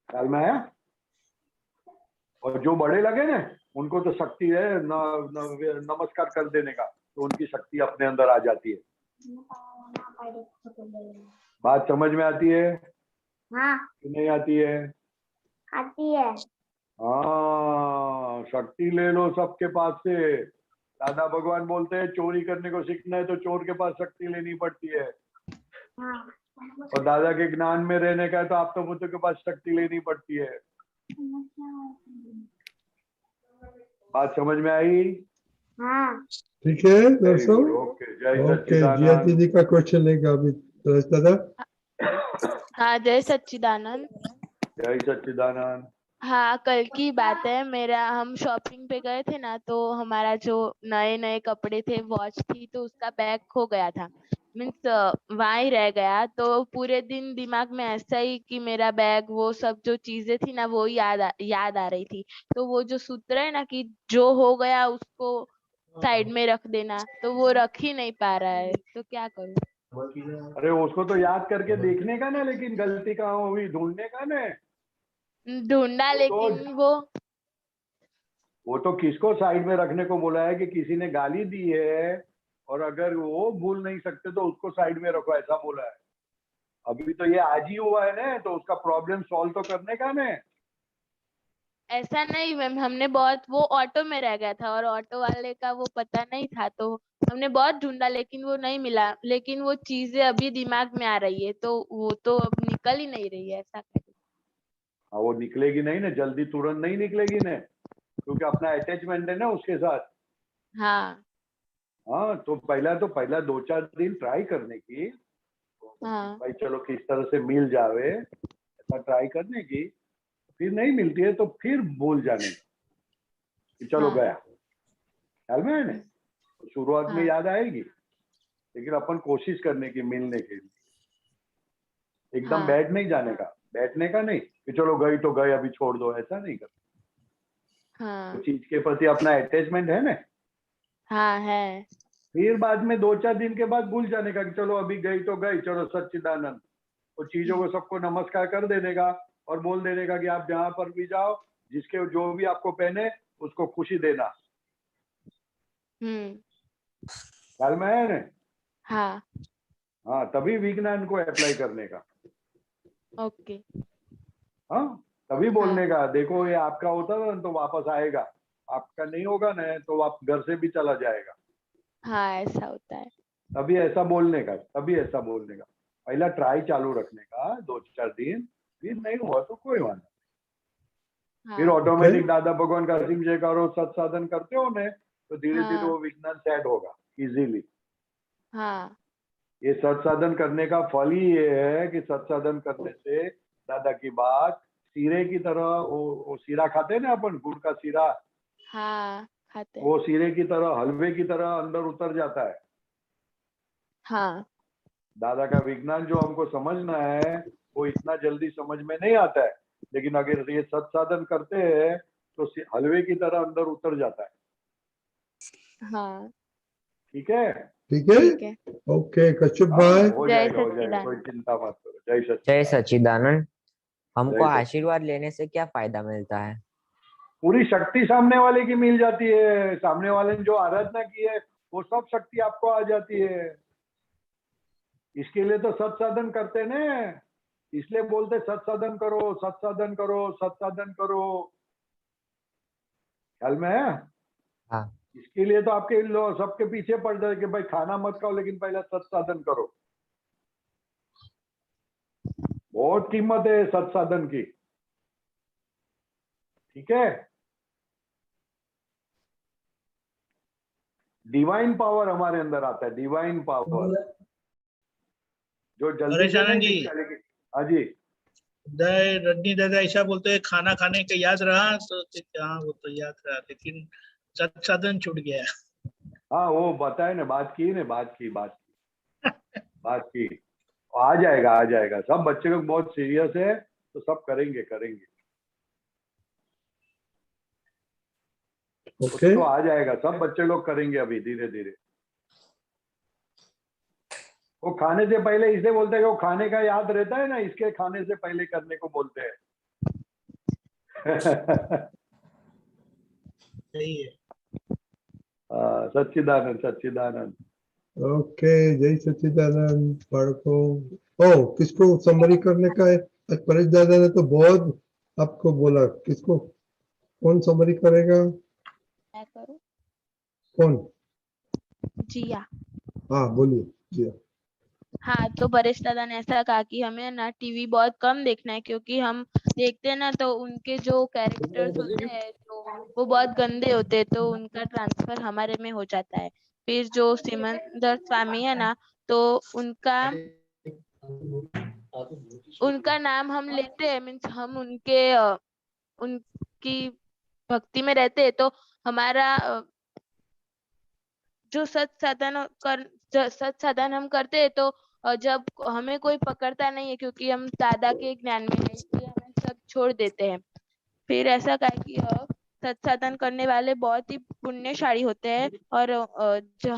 ख्याल में आया? और जो बड़े लगे ना उनको तो शक्ति है नमस्कार कर देने का, तो उनकी शक्ति अपने अंदर आ जाती है। बात समझ में आती है? हाँ कि नहीं आती है? आती है। हाँ, शक्ति ले लो सबके पास से। दादा भगवान बोलते हैं चोरी करने को सीखना है तो चोर के पास शक्ति लेनी पड़ती है। और दादा के ज्ञान में रहने का है तो आप तो पुत्र के पास शक्ति लेनी पड़ती है। बात समझ में आई? ठीक है दर्शक। ओके, जय ओके, जिया सच्चिदानंद। दीदी का क्वेश्चन लेगा अभी दादा। हाँ, जय सच्चिदानंद। जय सच्चिदानंद। हाँ, कल की बात है। हम शॉपिंग पे गए थे ना, तो हमारा जो नए नए कपड़े थे, वॉच थी, तो उसका बैग खो गया था। मीन्स वहाँ ही रह गया। तो पूरे दिन दिमाग में ऐसा ही कि मेरा बैग, वो सब जो चीजें थी ना, वो याद आ रही थी। तो वो जो सूत्र है ना कि जो हो गया उसको साइड में रख देना, तो वो रख ही नहीं पा रहा है। तो क्या करूँ? अरे उसको तो याद करके देखने का ना, लेकिन गलती कहाँ हुई ढूंढने का ना। ढूंढा, लेकिन वो तो किसको साइड में रखने को बोला है कि किसी ने गाली दी है और अगर वो भूल नहीं सकते तो उसको साइड में रखो, ऐसा बोला है। अभी तो ये आज ही हुआ है ना, तो उसका प्रॉब्लम सॉल्व तो करने का ना। ऐसा नहीं मैम, हमने बहुत, वो ऑटो में रह गया था और ऑटो वाले का वो पता नहीं था, तो हमने बहुत ढूंढा लेकिन वो नहीं मिला। लेकिन वो चीजें अभी दिमाग में आ रही है, तो वो तो अब निकल ही नहीं रही है। ऐसा हाँ, वो निकलेगी नहीं ना, जल्दी तुरंत नहीं निकलेगी ना, क्योंकि अपना अटैचमेंट है ना उसके साथ। हाँ, तो पहला 2-4 दिन ट्राई करने की। भाई चलो किस तरह से मिल जावे, ऐसा ट्राई करने की। फिर नहीं मिलती है तो फिर भूल जाने कि चलो गया। ख्याल में है ना? तो शुरुआत में याद आएगी, लेकिन अपन कोशिश करने की मिलने के लिए। एकदम बैठ नहीं जाने का, बैठने का नहीं कि चलो गई तो गई अभी छोड़ दो, ऐसा नहीं करना। तो चीज के प्रति अपना अटैचमेंट है ना। हाँ है। फिर बाद में 2-4 दिन के बाद भूल जाने का कि चलो अभी गई तो गई, चलो सच्चिदानंद। तो चीजों को सबको नमस्कार कर देने का और बोल देने का कि आप जहां पर भी जाओ, जिसके जो भी आपको पहने उसको खुशी देना। ख्याल में है ना? हाँ, तभी विज्ञान को अप्लाई करने का। ओके। हाँ, तभी बोलने का देखो ये आपका होता था तो वापस आएगा, आपका नहीं होगा ना तो आप घर से भी चला जाएगा। हाँ, ऐसा होता है। तभी ऐसा बोलने का, पहला ट्राई चालू रखने का 2-4 दिन। फिर नहीं हुआ तो कोई बात नहीं। फिर ऑटोमेटिक दादा भगवान का असीम जयकारो सत्साधन करते हो ने, तो धीरे धीरे वो विज्ञान सेट होगा इजीली। हाँ ये सत्साधन करने का फल ही ये है कि सत्साधन करने से दादा की बात सीरे की तरह, वो सीरा खाते हैं ना अपन, गुड़ का सीरा, हाँ खाते हैं। वो सीरे की तरह, हलवे की तरह अंदर उतर जाता है। हाँ दादा का विज्ञान जो हमको समझना है वो इतना जल्दी समझ में नहीं आता है, लेकिन अगर ये सत्साधन करते हैं तो हलवे की तरह अंदर उतर जाता है। हाँ ठीक है, ठीक है, ठीक है। ओके कश्यप हाँ, भाई। हो जय जाएगा, हो जाएगा, कोई सच्चिदानंद। चिंता मत करो। जय जय सच्चिदानंद। सच्चिदानंद। हमको जय सच्चिदानंद। आशीर्वाद लेने से क्या फायदा मिलता है? पूरी शक्ति सामने वाले की मिल जाती है। सामने वाले ने जो आराधना की है वो सब शक्ति आपको आ जाती है। इसके लिए तो सत्साधन करते हैं ना, इसलिए बोलते सत्साधन करो, सत्साधन करो, सत्साधन करो। ख्याल में है? हाँ। इसके लिए तो आपके लोग सबके पीछे पड़ जाए कि भाई खाना मत खाओ, लेकिन पहले सत्साधन करो। बहुत कीमत है सत्साधन की। ठीक है, डिवाइन पावर हमारे अंदर आता है, डिवाइन पावर जो जल्दी परेश से नहीं आनंद जी। दिखता, लेकिन हाँ जी, रजनी दादा ऐसा बोलते हैं खाना खाने का याद रहा तो हाँ वो तो याद रहा, लेकिन सत्साधन छूट गया। हाँ वो बताए ना, बात की बात की। आ जाएगा, आ जाएगा। सब बच्चे लोग बहुत सीरियस है तो सब करेंगे। ओके तो आ जाएगा, सब बच्चे लोग करेंगे अभी धीरे धीरे। वो खाने से पहले इसे बोलते हैं कि वो खाने का याद रहता है ना, इसके खाने से पहले करने को बोलते हैं। सही है। सच्चिदानंद। ओके, जय सच्चिदानंद। बाળકો, ओ किसको समरी करने का है? आज परेश दादा ने तो बहुत आपको बोला, किसको, कौन समरी करेगा? मैं करूँ? कौन? जिया। हाँ बोलिए जी। हाँ तो परेश दादा ने ऐसा कहा कि हमें ना टीवी बहुत कम देखना है, क्योंकि हम देखते हैं ना तो उनके जो कैरेक्टर्स होते हैं तो वो बहुत गंदे होते हैं, तो उनका ट्रांसफर हमारे में हो जाता है। फिर जो सिमंदर स्वामी है ना, तो उनका नाम हम लेते हैं, मीन्स हम उनकी भक्ति में रहते हैं, तो हमारा जो सत्साधन हम करते हैं तो जब हमें कोई पकड़ता नहीं है, क्योंकि हम दादा के ज्ञान में है, इसलिए हमें सब छोड़ देते हैं। फिर ऐसा कहा कि सत्साधन करने वाले बहुत ही पुण्यशाली होते हैं, और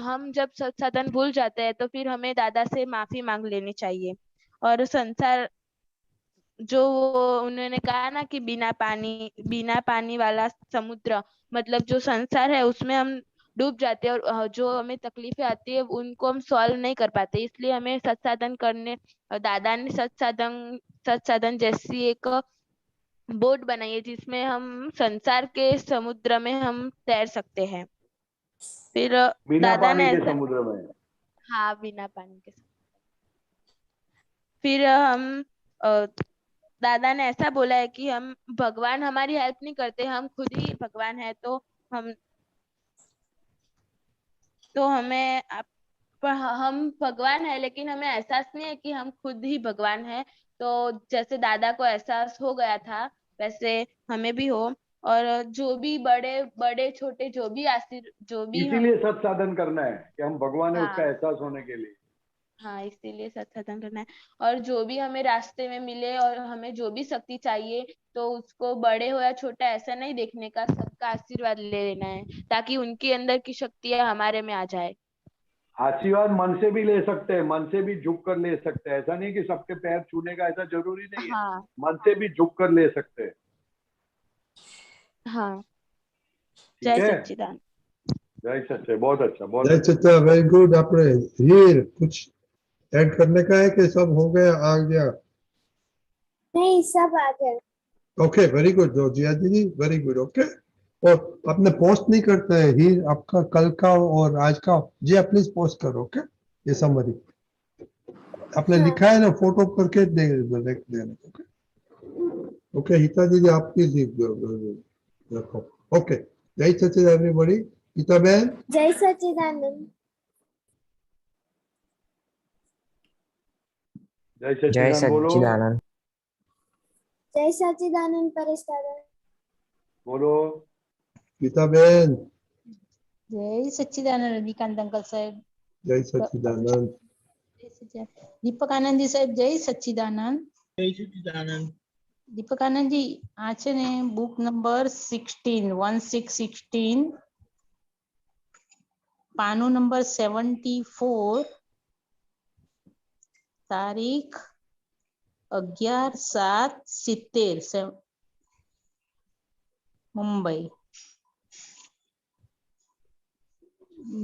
हम जब सत्साधन भूल जाते हैं तो फिर हमें दादा से माफी मांग लेनी चाहिए। और संसार जो उन्होंने कहा ना कि बिना पानी वाला समुद्र, मतलब जो संसार है उसमें हम डूब जाते हैं, और जो हमें तकलीफें आती है उनको हम सॉल्व नहीं कर पाते, इसलिए हमें सत्साधन करने, दादा ने सत्साधन जैसी एक बोट बनाई है जिसमें हम संसार के समुद्र में हम तैर सकते हैं। फिर बिना दादा पानी ने के ऐसा, समुद्र में। हाँ बिना पानी के। फिर हम दादा ने ऐसा बोला है कि हम भगवान हमारी हेल्प नहीं करते, हम खुद ही भगवान है, तो हमें हम भगवान है, लेकिन हमें एहसास नहीं है कि हम खुद ही भगवान है। तो जैसे दादा को एहसास हो गया था वैसे हमें भी हो, और जो भी बड़े बड़े छोटे जो भी हम, इसीलिए सत्साधन करना है कि हम भगवान है, उसका हाँ एहसास होने के लिए। हाँ इसीलिए सत्साधन करना है। और जो भी हमें रास्ते में मिले और हमें जो भी शक्ति चाहिए, तो उसको बड़े हो या छोटा ऐसा नहीं देखने का, सबका आशीर्वाद ले लेना है, ताकि उनके अंदर की शक्तियां हमारे में आ जाए। आशीर्वाद मन से भी ले सकते हैं, मन से भी झुक कर ले सकते हैं। ऐसा नहीं कि सबके पैर छूने का, ऐसा जरूरी नहीं है। हाँ मन से भी झुक कर ले सकते हैं। हाँ। ठीक जय है, सच्चिदानंद। जय सच्चे। बहुत अच्छा, बहुत जय अच्छा। सच्चा, वेरी गुड। आपने हीर कुछ ऐड करने का है कि सब हो गया, आ गया? नहीं, सब आ गया। ओके, वेरी गुड जिया दीदी, वेरी गुड। ओके, और आपने पोस्ट नहीं करते हैं हीर आपका कल का और आज का? जी आप प्लीज पोस्ट करो। ओके, ये समरी आपने लिखा है ना, फोटो करके दे देना। ओके ओके, हिता दीदी आप प्लीज रखो। ओके, जय सच्चिदानंद एवरीबॉडी। हिता बहन, जय सच्चिदानंद। જય જય સચ્ચિદાનંદ બોલો. સચ્ચિદાનંદ. જય સચ્ચિદાનંદ પરેશ દાદા. બોલો. ગીતાબેન જય સચ્ચિદાનંદ રજનીકાંત અંકલ સાહેબ. જય સચ્ચિદાનંદ. જય સચ્ચિદાનંદ. દીપક આનંદજી સાહેબ જય સચ્ચિદાનંદ. જય સચ્ચિદાનંદ. દીપક આનંદજી આ છે ને બુક નંબર 16 પાનું નંબર 74 તારીખ 11/7/70 મુંબઈ.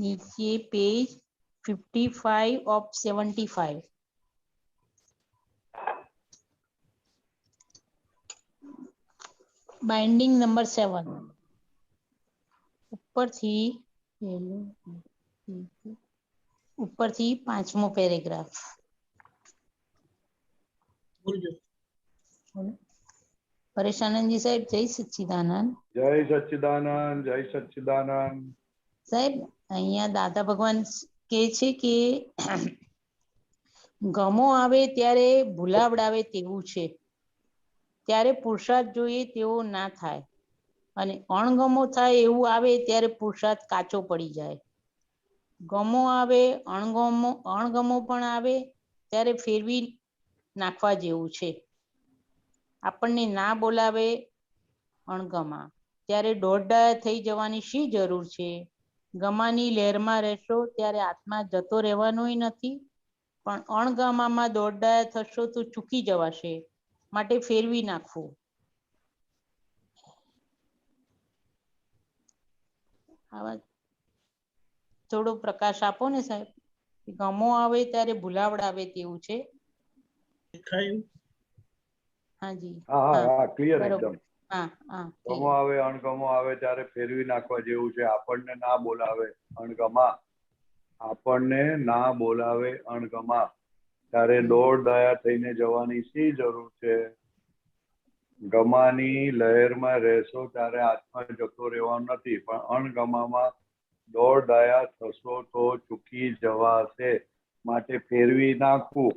નીચે પેજ 55 of 75. બાઇન્ડિંગ નંબર 7 ઉપરથી 5મો પેરેગ્રાફ. પરેશ આનંદજી સાહેબ જય સચ્ચિદાનંદ. જય સચ્ચિદાનંદ. જય સચ્ચિદાનંદ. સાહેબ અહીંયા દાદા ભગવાન કે છે કે ગમો આવે ત્યારે ભૂલાવડાવે તેવું છે, ત્યારે પુરુષાર્થ જોઈએ તેવો ના થાય, અને અણગમો થાય એવું આવે ત્યારે પુરુષાર્થ કાચો પડી જાય. ગમો આવે અણગમો પણ આવે ત્યારે ફેરવી નાખવા જેવું છે. આપણને ના બોલાવે અણગમા ત્યારે દોઢ થઈ જવાની શી જરૂર છે? ગમાની લહેરમાં રહેશો ત્યારે આત્મા જતો રહેવાનોય નથી, પણ અણગમામાં દોઢ થશો તો ચૂકી જવાશે, માટે ફેરવી નાખવું. આવા થોડો પ્રકાશ આપો ને સાહેબ. ગમો આવે ત્યારે ભૂલાવડાવે તેવું છે. હાજી હા ક્લિયર બરોબર. એકદમ. હા હા ગમો આવે અણગમો આવે ત્યારે ફેરવી નાખવા જેવું છે. આપણને ના બોલાવે અણગમા, આપણને ના બોલાવે અણગમા ત્યારે દોડ દયા થઈને જવાની શી જરૂર છે? ગમાની લહેરમાં રહેશો ત્યારે આત્મા જતો રહેવાનો નથી, પણ અણગમામાં દોડ દયા થશો તો ચૂકી જવાશે, માટે ફેરવી નાખવું.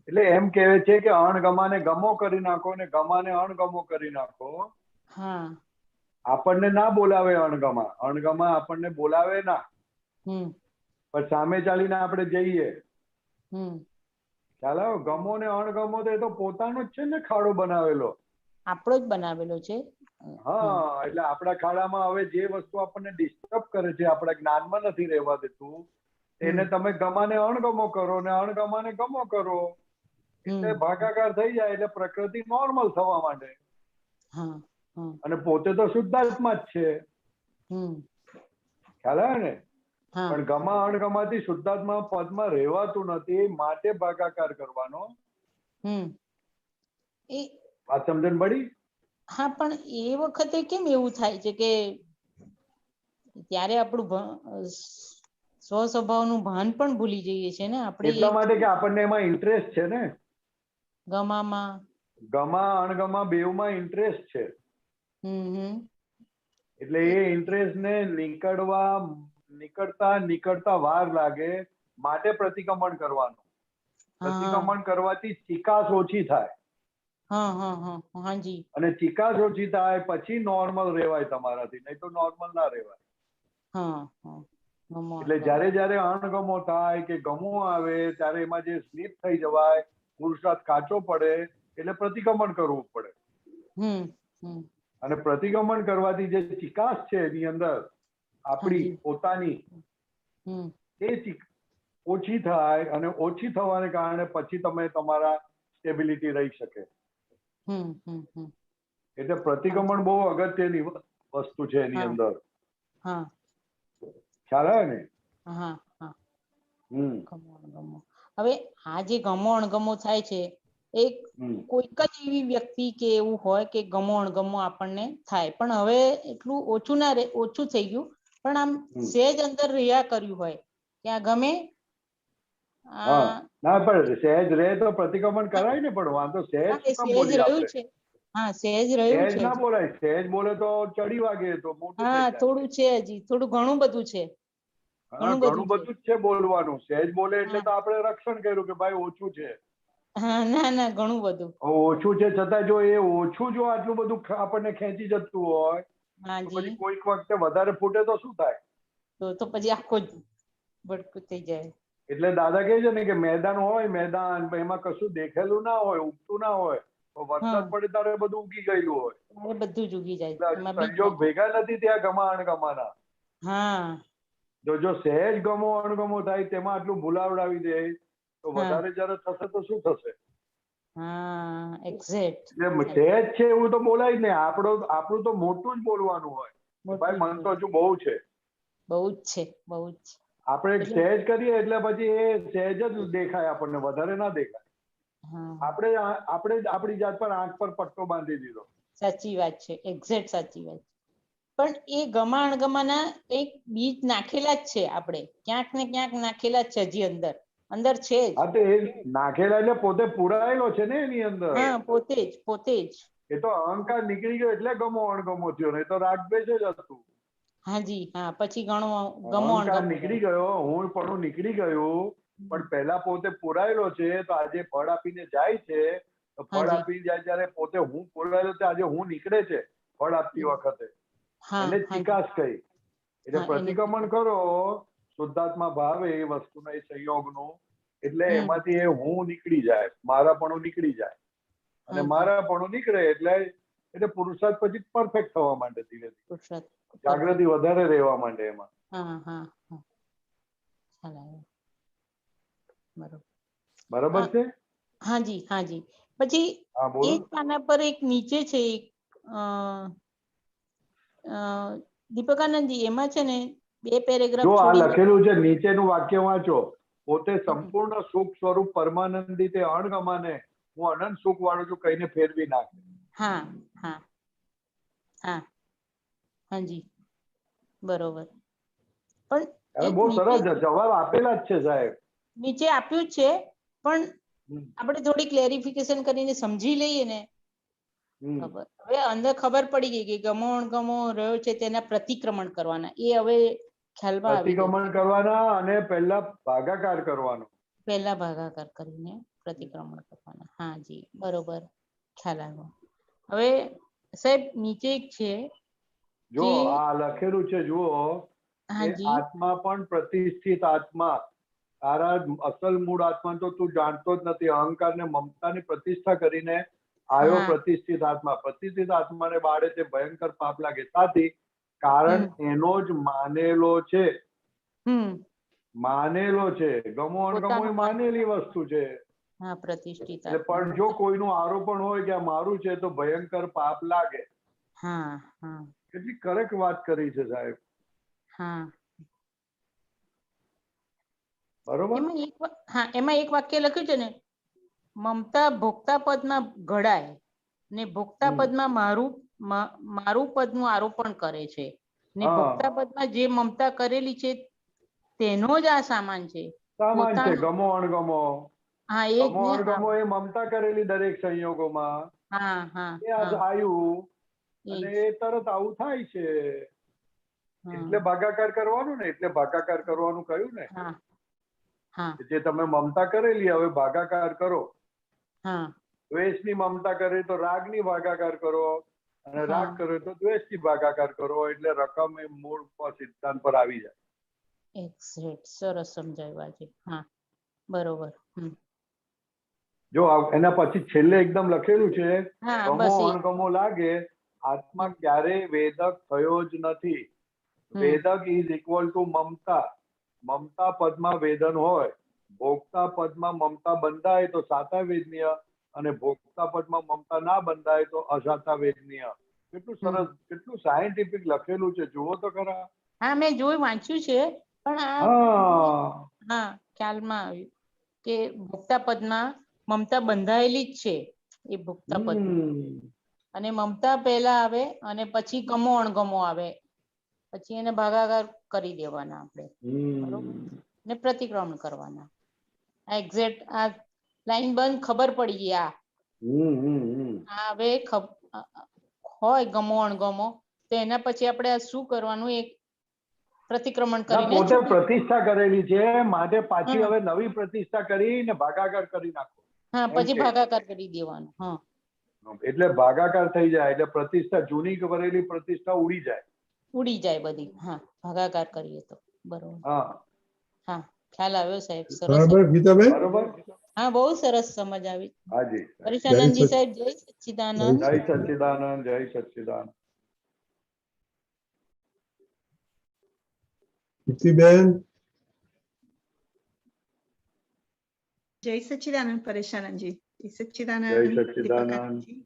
એટલે એમ કહેવે છે કે અણગમાને ગમો કરી નાખો ને ગમાને અણગમો કરી નાખો. આપણને ના બોલાવે અણગમા, અણગમા આપણને બોલાવે ના, પણ સામે ચાલીને આપણે જઈએ. ખ્યાલ આવ્યો? ગમો ને અણગમો તો એ તો પોતાનો જ છે ને ખાડો બનાવેલો, આપણો જ બનાવેલો છે. હા, એટલે આપણા ખાડામાં હવે જે વસ્તુ આપણને ડિસ્ટર્બ કરે છે, આપણા જ્ઞાનમાં નથી રહેવા દેતું, એને તમે ગમાને અણગમો કરો ને અણગમાને ગમો કરો, એટલે ભાગાકાર થઈ જાય, એટલે પ્રકૃતિ નોર્મલ થવા માંડે. અને પોતે તો શુદ્ધાત્મા જ છે. ખ્યાલ આવે ને? પણ ગમા અણગમાથી શુદ્ધાત્મા પદમાં રહેવાતું નથી, માટે ભાગાકાર કરવાનો. વાત સમજણ પડી? હા, પણ એ વખતે કેમ એવું થાય છે કે ત્યારે આપણું સ્વ સ્વભાવનું ભાન પણ ભૂલી જઈએ છે ને આપણે? એટલા માટે કે આપણને એમાં ઇન્ટરેસ્ટ છે ને, ગમામાં ગમા અણગમા બેવમાં ઇન્ટરેસ્ટ છે. એટલે એ ઇન્ટરેસ્ટ ને નીકળતા વાર લાગે, માટે પ્રતિક્રમણ કરવાનું. પ્રતિક્રમણ કરવાથી ચિકાસ ઓછી થાય. અને ચિકાસ ઓછી થાય પછી નોર્મલ રહેવાય તમારાથી, નહીં તો નોર્મલ ના રહેવાય. એટલે જયારે અણગમો થાય કે ગમો આવે ત્યારે એમાં જે સ્લીપ થઈ જવાય, પુરુષાર્થ કાચો પડે, એટલે પ્રતિક્રમણ કરવું પડે. અને પ્રતિક્રમણ કરવાથી જે ચિકાસ છે એની અંદર આપણી પોતાની, એ ઓછી થાય, અને ઓછી થવાને કારણે પછી તમે તમારા સ્ટેબિલિટી રહી શકે. એટલે પ્રતિક્રમણ બહુ અગત્યની વસ્તુ છે એની અંદર. ખ્યાલ આવે ને? હવે આ જે ગમો અણગમો થાય છે, એક કોઈક જ એવી વ્યક્તિ કે એવું હોય કે ગમો અણગમો આપણને થાય, પણ હવે એટલું ઓછું થઈ ગયું, પણ આમ સહેજ અંદર રહ્યા કર્યું હોય કે આ ગમે ના, પણ સહેજ રહે તો પ્રતિક્રમણ કરાય ને, પણ વાંધો સહેજ શું કામ બોલીએ આપણે? સહેજ રહ્યું છે. ના બોલાય, સહેજ બોલે તો ચડી વાગે તો મોટું થઈ જાય. થોડું છે, હજી થોડું ઘણું બધું છે. ઘણું બધું જ છે બોલવાનું. સહેજ બોલે એટલે તો આપણે રક્ષણ કર્યું કે ભાઈ ઓછું છે. હા ના ના ઘણું બધું. ઓછું છે છતાં જો એ ઓછું જો આટલું બધું આપણને ખેંચી જતું હોય તો હાજી પછી કોઈક વખતે વધારે ફૂટે તો શું થાય? તો પછી આખો જ ભડકું થઈ જાય. એટલે દાદા કહે છે ને કે મેદાન હોય, મેદાન એમાં કશું દેખેલું ના હોય, ઉગતું ના હોય, તો વરસાદ પડે ત્યારે બધું ઉગી ગયેલું હોય. ત્યારે બધું જ ઉગી જાય. એટલે એમાં બીજ સંજોગ ભેગા નથી ત્યાં ગમા અણગમાના. હા જો સહેજ ગમો અણગમો થાય તેમાં આટલું ભૂલાવડાવી દે તો વધારે જયારે થશે તો શું થશે? હા એક્ઝેક્ટ. એટલે સહેજ છે એવું તો બોલાય જ નહીં. આપણું તો મોટું જ બોલવાનું હોય. ભાઈ મન તો હજુ બહુ છે. બહુ જ છે, બહુ જ. આપણે સહેજ કરીએ એટલે પછી એ સહેજ જ દેખાય આપણને, વધારે ના દેખાય. આપણે જ આપણી જાત પર આંખ પર પટ્ટો બાંધી દીધો. સાચી વાત છે, એક્ઝેક્ટ સાચી વાત. પણ એ ગમા અણગમાના એક બીજ નાખેલા જ છે આપણે, ક્યાંક ને ક્યાંક નાખેલા જ છે હજી અંદર અંદર છે જ. હા તો એ નાખેલા એટલે પોતે પુરાયેલો છે ને એની અંદર. હા પોતે જ. એ તો અહંકાર નીકળી ગયો એટલે ગમો અણગમો થયો, નહીં તો રાગદ્વેષ જ હતું. હાજી હા પછી ગમો અહંકાર નીકળી ગયો, હું પણ નીકળી ગયું, પણ પહેલા પોતે પુરાયેલો છે તો આજે ફળ આપીને જાય છે. તો ફળ આપીને જાય ત્યારે પોતે હું પુરાયેલો છે, આજે હું નીકળે છે ફળ આપતી વખતે. એને ચિકાસ કહી. એટલે પ્રતિક્રમણ કરો શુદ્ધાત્મા ભાવે એ વસ્તુના એ સંયોગનું, એટલે એમાંથી એ હું નીકળી જાય, મારાપણું નીકળી જાય. અને મારાપણું નીકળે એટલે પુરુષાર્થ પછી પરફેક્ટ થવા માંડે ધીરે ધીરે. જાગૃતિ વધારે રહેવા માંડે એમાં. બરાબર છે? હાજી. પછી એક પાના પર એક નીચે છે એક દીપકાનંદજી, એમાં છે ને 2 પેરેગ્રાફ જો આ છોડી લખેલું છે નીચેનું વાક્ય વાંચો. પોતે સંપૂર્ણ સુખ સ્વરૂપ પરમાનંદી તે અણગમાને હું અનંત સુખ વાળું છું કહીને ફેરવી નાખે. હાજી બરોબર. પણ બહુ સરસ જવાબ આપેલા જ છે સાહેબ. નીચે આપ્યું જ છે, પણ આપણે થોડી ક્લેરિફિકેશન કરીને સમજી લઈએ ને ખબર. હવે અંદર ખબર પડી ગઈ કે ગમો અણગમો રહ્યો છે તેના પ્રતિક્રમણ કરવાના, એ હવે ખ્યાલમાં આવી ગયું. પ્રતિક્રમણ કરવાના અને પહેલા ભાગાકાર કરવાનો. પહેલા ભાગાકાર કરીને પ્રતિક્રમણ કરવાના. હાજી બરોબર, ખ્યાલ આવ્યો. હવે સાહેબ નીચે એક છે જો આ લખેલું છે, જુઓ આત્મા પણ પ્રતિષ્ઠિત આત્મા. તારા અસલ મૂળ આત્મા તો તું જાણતો જ નથી. અહંકાર ને મમતા ની પ્રતિષ્ઠા કરીને આવ્યો પ્રતિષ્ઠિત આત્મા. પ્રતિષ્ઠિત આત્માને બાળે તે ભયંકર પાપ લાગે. સાથી કારણ એનો જ માનેલો છે. ગમો અણગમો એ માનેલી વસ્તુ છે. પ્રતિષ્ઠિત. પણ જો કોઈનું આરોપણ હોય કે આ મારું છે તો ભયંકર પાપ લાગે. કેટલી કરેક્ટ વાત કરી છે સાહેબ. બરોબર. એમાં એક વાક્ય લખ્યું છે ને, મમતા ભોગતા પદમાં ઘડાય ને ભોગતા પદમાં મારું પદનું આરોપણ કરે છે, ને ભોગતા પદમાં જે મમતા કરેલી છે તેનો જ આ સામાન છે. સામાન છે ગમો અણગમો. ગમો અણગમો એ મમતા કરેલી દરેક સંયોગોમાં આવ્યું અને એ તરત આવું થાય છે. એટલે ભાગાકાર કરવાનું ને, એટલે ભાગાકાર કરવાનું કહ્યું ને. જે તમે મમતા કરેલી હવે ભાગાકાર કરો. દ્વેષની મમતા કરે તો રાગની ભાગાકાર કરો, અને રાગ કરે તો દ્વેષની ભાગાકાર કરો. એટલે રકમ એ મૂળ સિદ્ધાંત પર આવી જાય. એક્ઝેક્ટ, સરસ સમજાવ્યા છે. બરોબર. જો એના પછી છેલ્લે એકદમ લખેલું છે, ગમો અણગમો લાગે આત્મા ક્યારેય વેદક થયો જ નથી. વેદક ઇઝ ઇક્વલ ટુ મમતા. મમતા પદમાં વેદન હોય, ભોગતા પદમાં મમતા બંધાય તો સાતા વેદનીય, અને ભોગતા પદમાં મમતા ના બંધાય તો અસાતા વેદનીય. કેટલું સરસ, કેટલું સાયન્ટિફિક લખેલું છે, જુઓ તો ખરા. મેં જોઈ વાંચ્યું છે, પણ ખ્યાલમાં આવ્યું કે ભોગતા પદમાં મમતા બંધાયેલી જ છે. એ ભોગતા પદ અને મમતા પહેલા આવે અને પછી ગમો અણગમો આવે, પછી એને ભાગાકાર કરી દેવાના આપણે, બરોબર, ને પ્રતિક્રમણ કરવાના. એક્ઝેક્ટ આ લાઈન બંધ ખબર પડી ગઈ. આ હવે હોય ગમો અણગમો તો એના પછી આપણે શું કરવાનું, એક પ્રતિક્રમણ કરીને પોતે પ્રતિષ્ઠા કરેલી છે માટે પાછી હવે નવી પ્રતિષ્ઠા કરીને ભાગાકાર કરી નાખો. હા પછી Okay. ભાગાકાર કરી દેવાનો. હા એટલે ભાગાકાર થઈ જાય એટલે પ્રતિષ્ઠા જૂની કરેલી પ્રતિષ્ઠા ઉડી જાય. ઉડી જાય બધી. હા ભાગાકાર કરીએ તો બરોબર. હા હા ખ્યાલ આવ્યો સાહેબ. સરસ. બરાબર ગીતાબેન? બરોબર. હા બહુ સરસ સમજ આવી. હાજી. પરેશાનંદજી જય સાહેબ જય સચ્ચિદાનંદ. જય સચ્ચિદાનંદ, જય સચ્ચિદાનંદ. કીર્તિબેન? જય સચ્ચિદાનંદ પરેશાનંદજી. જય સચ્ચિદાનંદ જય સચ્ચિદાનંદ. દીપકાનંદજી,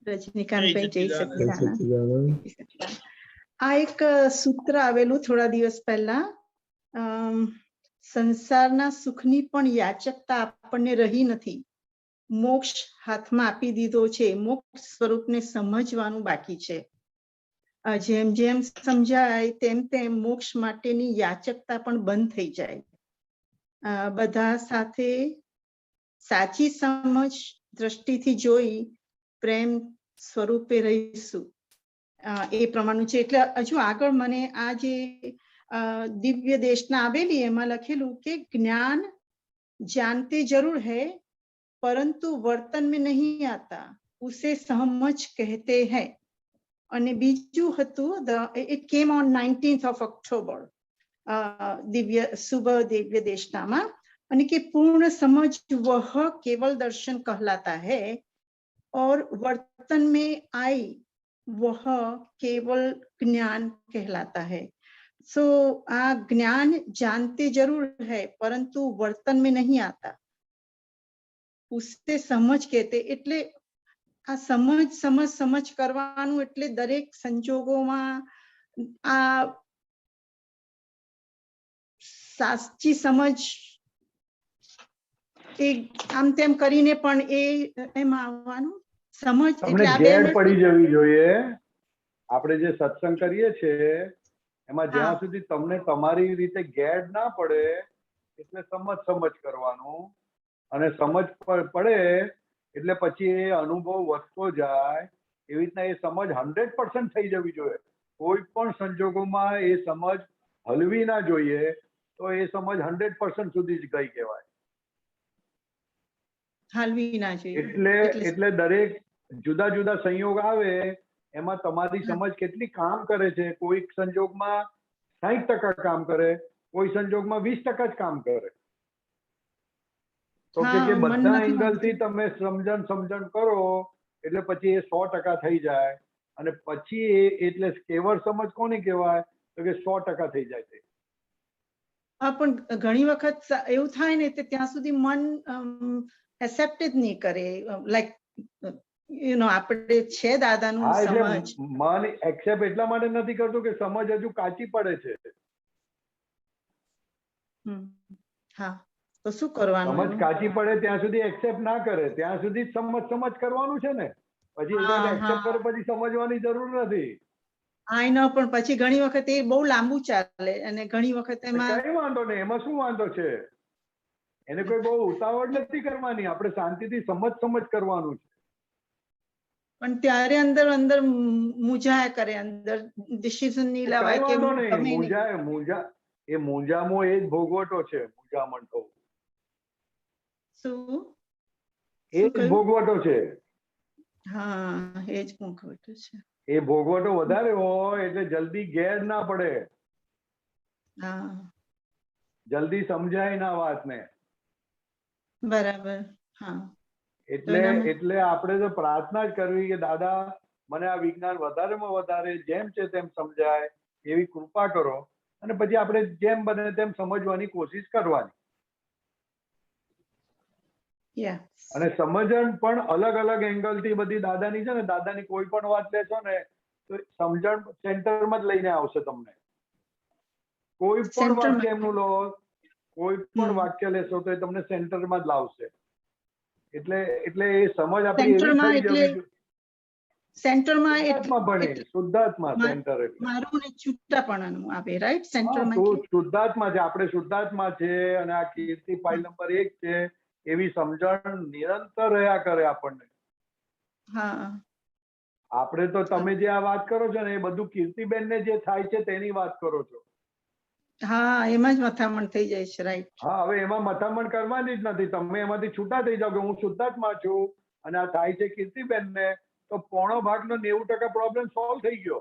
રજનીકાંતભાઈ, જય જય સચ્ચિદાનંદ. સચ્ચિદાનંદ. જય સચ્ચિદાનંદ. આ એક સૂત્ર આવેલું થોડા દિવસ પહેલા, સંસારના સુખની પણ યાચકતા આપણને રહી નથી, મોક્ષ હાથમાં આપી દીધો છે, મોક્ષ સ્વરૂપને સમજવાનું બાકી છે. જેમ જેમ સમજાય તેમ તેમ મોક્ષ માટેની યાચકતા પણ બંધ થઈ જાય. બધા સાથે સાચી સમજ દ્રષ્ટિથી જોઈ પ્રેમ સ્વરૂપે રહીશું, એ પ્રમાણનું છે. એટલે હજુ આગળ મને આ જે દિવ્ય દેશના આવેલી એમાં લખેલું કે જ્ઞાન जानते जरूर है परंतु वर्तन में नहीं आता, उसे समझ कहते हैं. અને બીજું હતું it came on 19th of October, Divya सुबह दिव्य देशनामा, અને કે पूर्ण समझ वह केवल दर्शन कहलाता है और वर्तन में आई वह केवल ज्ञान कहलाता है. सो आ ज्ञान जानते जरूर है परंतु वर्तन में नहीं आता, उसे समझ कहते. એટલે આ સમજ સમજ સમજ કરવાનું એટલે દરેક સંજોગોમાં આ સાચી સમજ એ આમ તેમ કરીને પણ એમાં આવવાનું સમજ એટલે આ બે ગેડ પડી જવી જોઈએ. આપણે જે સત્સંગ કરીએ છીએ એમાં જ્યાં સુધી તમને તમારી રીતે ગેડ ના પડે એટલે સમજ સમજ કરવાનું, અને સમજ પડે એટલે પછી એ અનુભવ વધતો જાય. એવી રીતના એ સમજ 100% થઈ જવી જોઈએ. કોઈ પણ સંજોગોમાં એ સમજ હલવી ના જોઈએ, તો એ સમજ 100% સુધી જ ગઈ કહેવાય. હલવી ના જોઈએ. એટલે દરેક જુદા જુદા સંયોગ આવે એમાં તમારી સમજ કેટલી કામ કરે છે. કોઈ સંજોગમાં 60% કામ કરે, કોઈ સંજોગમાં 20% જ કામ કરે. તો કે બધા એંગલ થી તમે સમજણ કરો એટલે પછી એ 100% થઈ જાય. અને પછી એટલે કેવળ સમજ કોને કહેવાય તો કે 100% થઈ જાય છે. હા પણ ઘણી વખત એવું થાય ને કે ત્યાં સુધી મન એક્સેપ્ટ જ નહીં કરે. લાઈક યુ નો આપણે છે દાદાનું સમજ. મન એક્સેપ્ટ એટલા માટે નથી કરતું કે સમજ હજુ કાચી પડે છે. હા તો શું કરવાનું? સમજ કાચી પડે ત્યાં સુધી એક્સેપ્ટ ના કરે, ત્યાં સુધી સમજ કરવાનું છે ને. પછી એક્સેપ્ટ કરે પછી સમજવાની જરૂર નથી. આઈ નો, પણ પછી ઘણી વખત એ બહુ લાંબુ ચાલે અને ઘણી વખત એમાં કઈ વાંધો નહીં, એમાં શું વાંધો છે? એને કોઈ બહુ ઉતાવળ નથી કરવાની, આપણે શાંતિથી સમજ કરવાનું છે. પણ ત્યારે અંદર અંદર મૂંઝાયા કરે, અંદર ડિસિઝન નહીં લેવાય કે મૂંઝામો એ જ ભોગવટો છે. મૂંઝામણ તો શું એ જ ભોગવટો છે. હા એ જ ભોગવટો છે. એ ભોગવટો વધારે હોય એટલે જલ્દી ગેર ના પડે, જલ્દી સમજાય ના વાતને. બરાબર. હા એટલે આપણે તો પ્રાર્થના જ કરવી કે દાદા મને આ વિજ્ઞાન વધારેમાં વધારે જેમ છે તેમ સમજાય એવી કૃપા કરો, અને પછી આપણે જેમ બને તેમ સમજવાની કોશિશ કરવાની. અને સમજણ પણ અલગ અલગ એંગલ થી બધી દાદાની છે ને, દાદાની કોઈ પણ વાત લેશો ને તો સમજણ સેન્ટરમાં જ લઈને આવશે તમને. કોઈ પણ વાક્ય એમનું લો, કોઈ પણ વાક્ય લેશો તો એ તમને સેન્ટરમાં જ લાવશે. એટલે એ સમજ આપણી એવી થઈ જવી જોઈએ. સેન્ટરમાં શુદ્ધાત્મા સેન્ટર મારું ને છૂટાપણાનું આવે, રાઈટ? સેન્ટરમાં શુદ્ધાત્મા છે, આપણે શુદ્ધાત્મા છે, અને આ કીર્તિ ફાઇલ નંબર 1 છે. એવી સમજણ નિરંતર રહ્યા કરે આપણને. આપણે તો તમે જે આ વાત કરો છો ને એ બધું કીર્તિબેન ને જે થાય છે તેની વાત કરો છો. હા એમાં જ મથામણ થઈ જાય છે, રાઈટ. હા, હવે એમાં મથામણ કરવાની જ નથી. તમે એમાંથી છૂટા થઈ જાઓ કે હું શુદ્ધાત્મા છું અને આ થાય છે કીર્તિબેન ને, તો પોણો ભાગનો 90% પ્રોબ્લેમ સોલ્વ થઈ ગયો.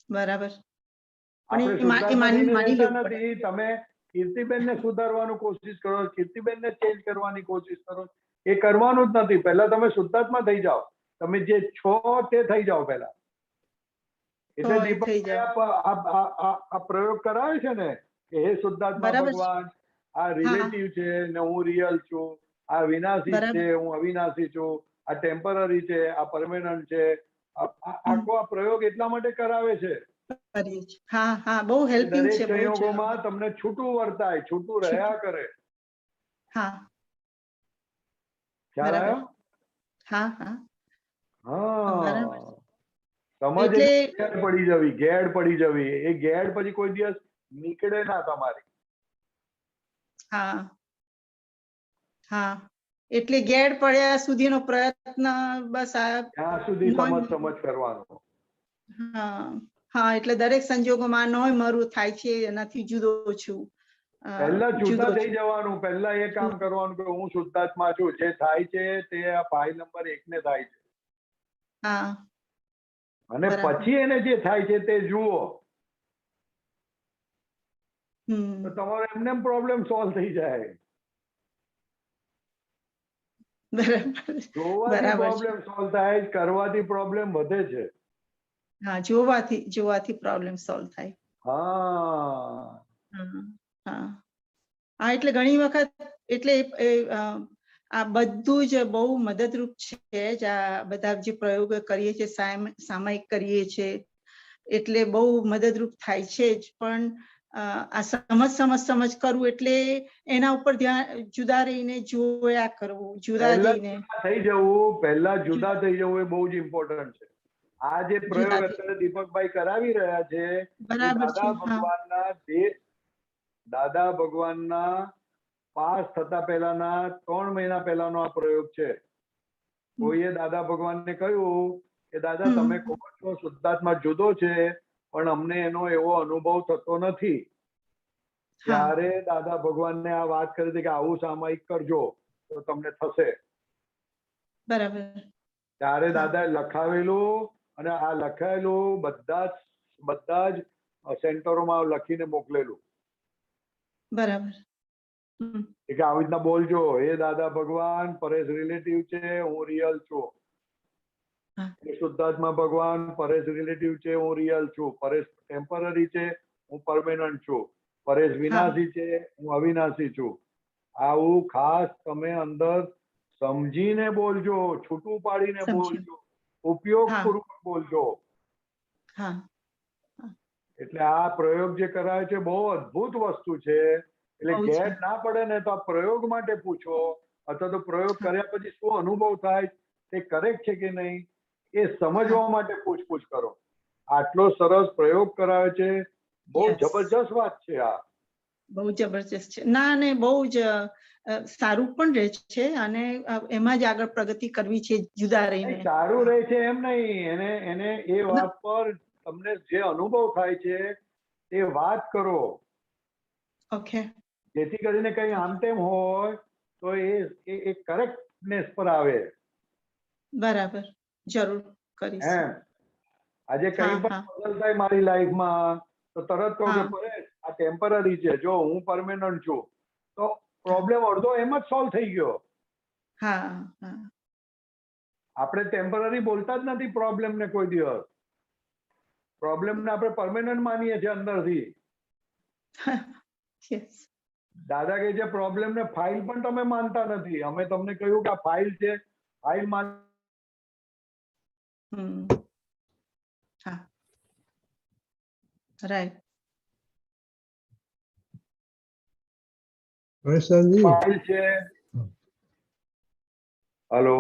બરાબર. આપણે પણ એ શુદ્ધાત્મા માની રહેતા લેવું પડે. નથી. તમે કીર્તિબેન ને સુધારવાનું કોશિશ કરો, કીર્તિબેન ને ચેન્જ કરવાની કોશિશ કરો, એ કરવાનું જ નથી. પહેલા તમે શુદ્ધાત્મા થઈ જાઓ, તમે જે છો તે થઈ જાઓ પહેલા. એટલે હોય, થઈ દીપક આ પ્રયોગ કરાવે છે ને કે હે શુદ્ધાત્મા બરાબર છે. ભગવાન, આ હા રિલેટિવ છે ને હું રિયલ છું, આ વિનાશી બરાબર. છે, હું અવિનાશી છું, આ ટેમ્પરરી છે, આ પરમેનન્ટ છે. આખો આ પ્રયોગ એટલા માટે કરાવે છે કરીએ છીએ. હા હા, બહુ કે હેલ્પિંગ દરેક છે, બહુ જ. સંયોગોમાં તમને છૂટું વર્તાય, છૂટું રહ્યા કરે. હા ખ્યાલ બરાબર. આવ્યો? હા હા હા, બરાબર. સમજ એટલે ગેડ પડી જવી, ગેડ પડી જવી. એ ગેડ પછી કોઈ દિવસ નીકળે ના તમારી. હા હા, એટલે ગેડ પડ્યા સુધીનો પ્રયત્ન બસ આ ત્યાં સુધી સમજ કરવાનો. હા હા, એટલે દરેક સંજોગોમાં નોય મરું થાય છે, એનાથી જુદો છું. પહેલા જુદો જુદા થઈ છું. જવાનું. પહેલા એ કામ કરવાનું કે હું શુદ્ધાત્મા છું. જે થાય છે તે આ ફાઇલ નંબર 1 ને થાય છે. હા અને બરાબર. પછી એને જે થાય છે તે જુઓ, હમ તો તમારો એમને પ્રોબ્લેમ સોલ્વ થઈ જાય. બરાબર. જોવાથી બરાબર છે. પ્રોબ્લેમ સોલ્વ થાય, કરવાથી પ્રોબ્લેમ વધે છે. હા, જોવાથી પ્રોબ્લેમ સોલ્વ થાય. હા, હા હા હા, એટલે ઘણી વખત એટલે આ બધું જ બહુ મદદરૂપ છે જ. આ બધા જે પ્રયોગો કરીએ છીએ, સામાયિક કરીએ છીએ, એટલે બહુ મદદરૂપ થાય છે જ. પણ આ સમજ કરવું એટલે એના ઉપર ધ્યાન, જુદા રહીને જોયા કરવું, જુદા પહેલા જઈને જુદા થઈ જવું, પહેલા જુદા થઈ જવું એ બહુ જ ઇમ્પોર્ટન્ટ છે. આ જે પ્રયોગ જુદા અત્યારે દીપકભાઈ કરાવી રહ્યા છે એ બરાબર છે. દાદા ભગવાનના પાસ થતા પહેલાના 3 મહિના પહેલાનો આ પ્રયોગ છે. કોઈએ દાદા ભગવાનને કહ્યું કે દાદા તમે કહો છો શુદ્ધાત્મા જુદો છે, પણ અમને એનો એવો અનુભવ થતો નથી. ત્યારે દાદા ભગવાનને આ વાત કરી હતી કે આવું સામાયિક કરજો તો તમને થશે. બરાબર. ત્યારે દાદાએ લખાવેલું, અને આ લખાયેલું બધા જ સેન્ટરોમાં લખીને મોકલેલું. બરાબર. કે આવી રીતના બોલજો, હે દાદા ભગવાન, પરેશ રિલેટિવ છે, હું રિયલ છું. શુદ્ધાત્મા ભગવાન, પરેશ રિલેટિવ છે, હું રિયલ છું. પરેશ ટેમ્પરરી છે, હું પરમેનન્ટ છું. પરેશ વિનાશી છે, હું અવિનાશી છું. આવું ખાસ તમે અંદર સમજીને બોલજો, છૂટું પાડીને બોલજો, ઉપયોગપૂર્વક બોલજો. હા, એટલે આ પ્રયોગ જે કરાય છે બહુ અદ્ભુત વસ્તુ છે. એટલે ગેર ના પડે ને તો આ પ્રયોગ માટે પૂછો, અથવા તો પ્રયોગ કર્યા પછી શું અનુભવ થાય તે કરેક્ટ છે કે નહીં એ સમજવા માટે પૂછપૂછ કરો. આટલો સરસ પ્રયોગ કરાવે છે, બહુ જબરજસ્ત વાત છે આ. બહુ જબરજસ્ત છે. ના, ને બહુ જ સારું પણ રહે છે, અને એમાં જ આગળ પ્રગતિ કરવી છે, જુદા રહીને. સારું રહે છે એમ નહીં, એને એ વાત પર તમને જે અનુભવ થાય છે એ વાત કરો. ઓકે. જેથી કરીને કઈ આમ તેમ હોય તો એ કરેક્ટનેસ પર આવે. બરાબર, જરૂર કરીશ. એમ આજે કઈ પણ બદલ થાય મારી લાઈફમાં તો તરત કહું કે પરેશ આ ટેમ્પરરી છે, જો હું પરમેનન્ટ છું, તો પ્રોબ્લેમ અડધો એમ જ સોલ્વ થઈ ગયો. હા, આપણે ટેમ્પરરી બોલતા જ નથી પ્રોબ્લેમ ને કોઈ દિવસ. પ્રોબ્લેમ ને આપણે પરમેનન્ટ માનીએ છીએ અંદરથી. દાદા કહે છે પ્રોબ્લેમ ને ફાઇલ પણ તમે માનતા નથી. અમે તમને કહ્યું કે આ ફાઇલ છે, ફાઇલ માન. હા, રાઈટ. ફાઇલ છે. હેલો.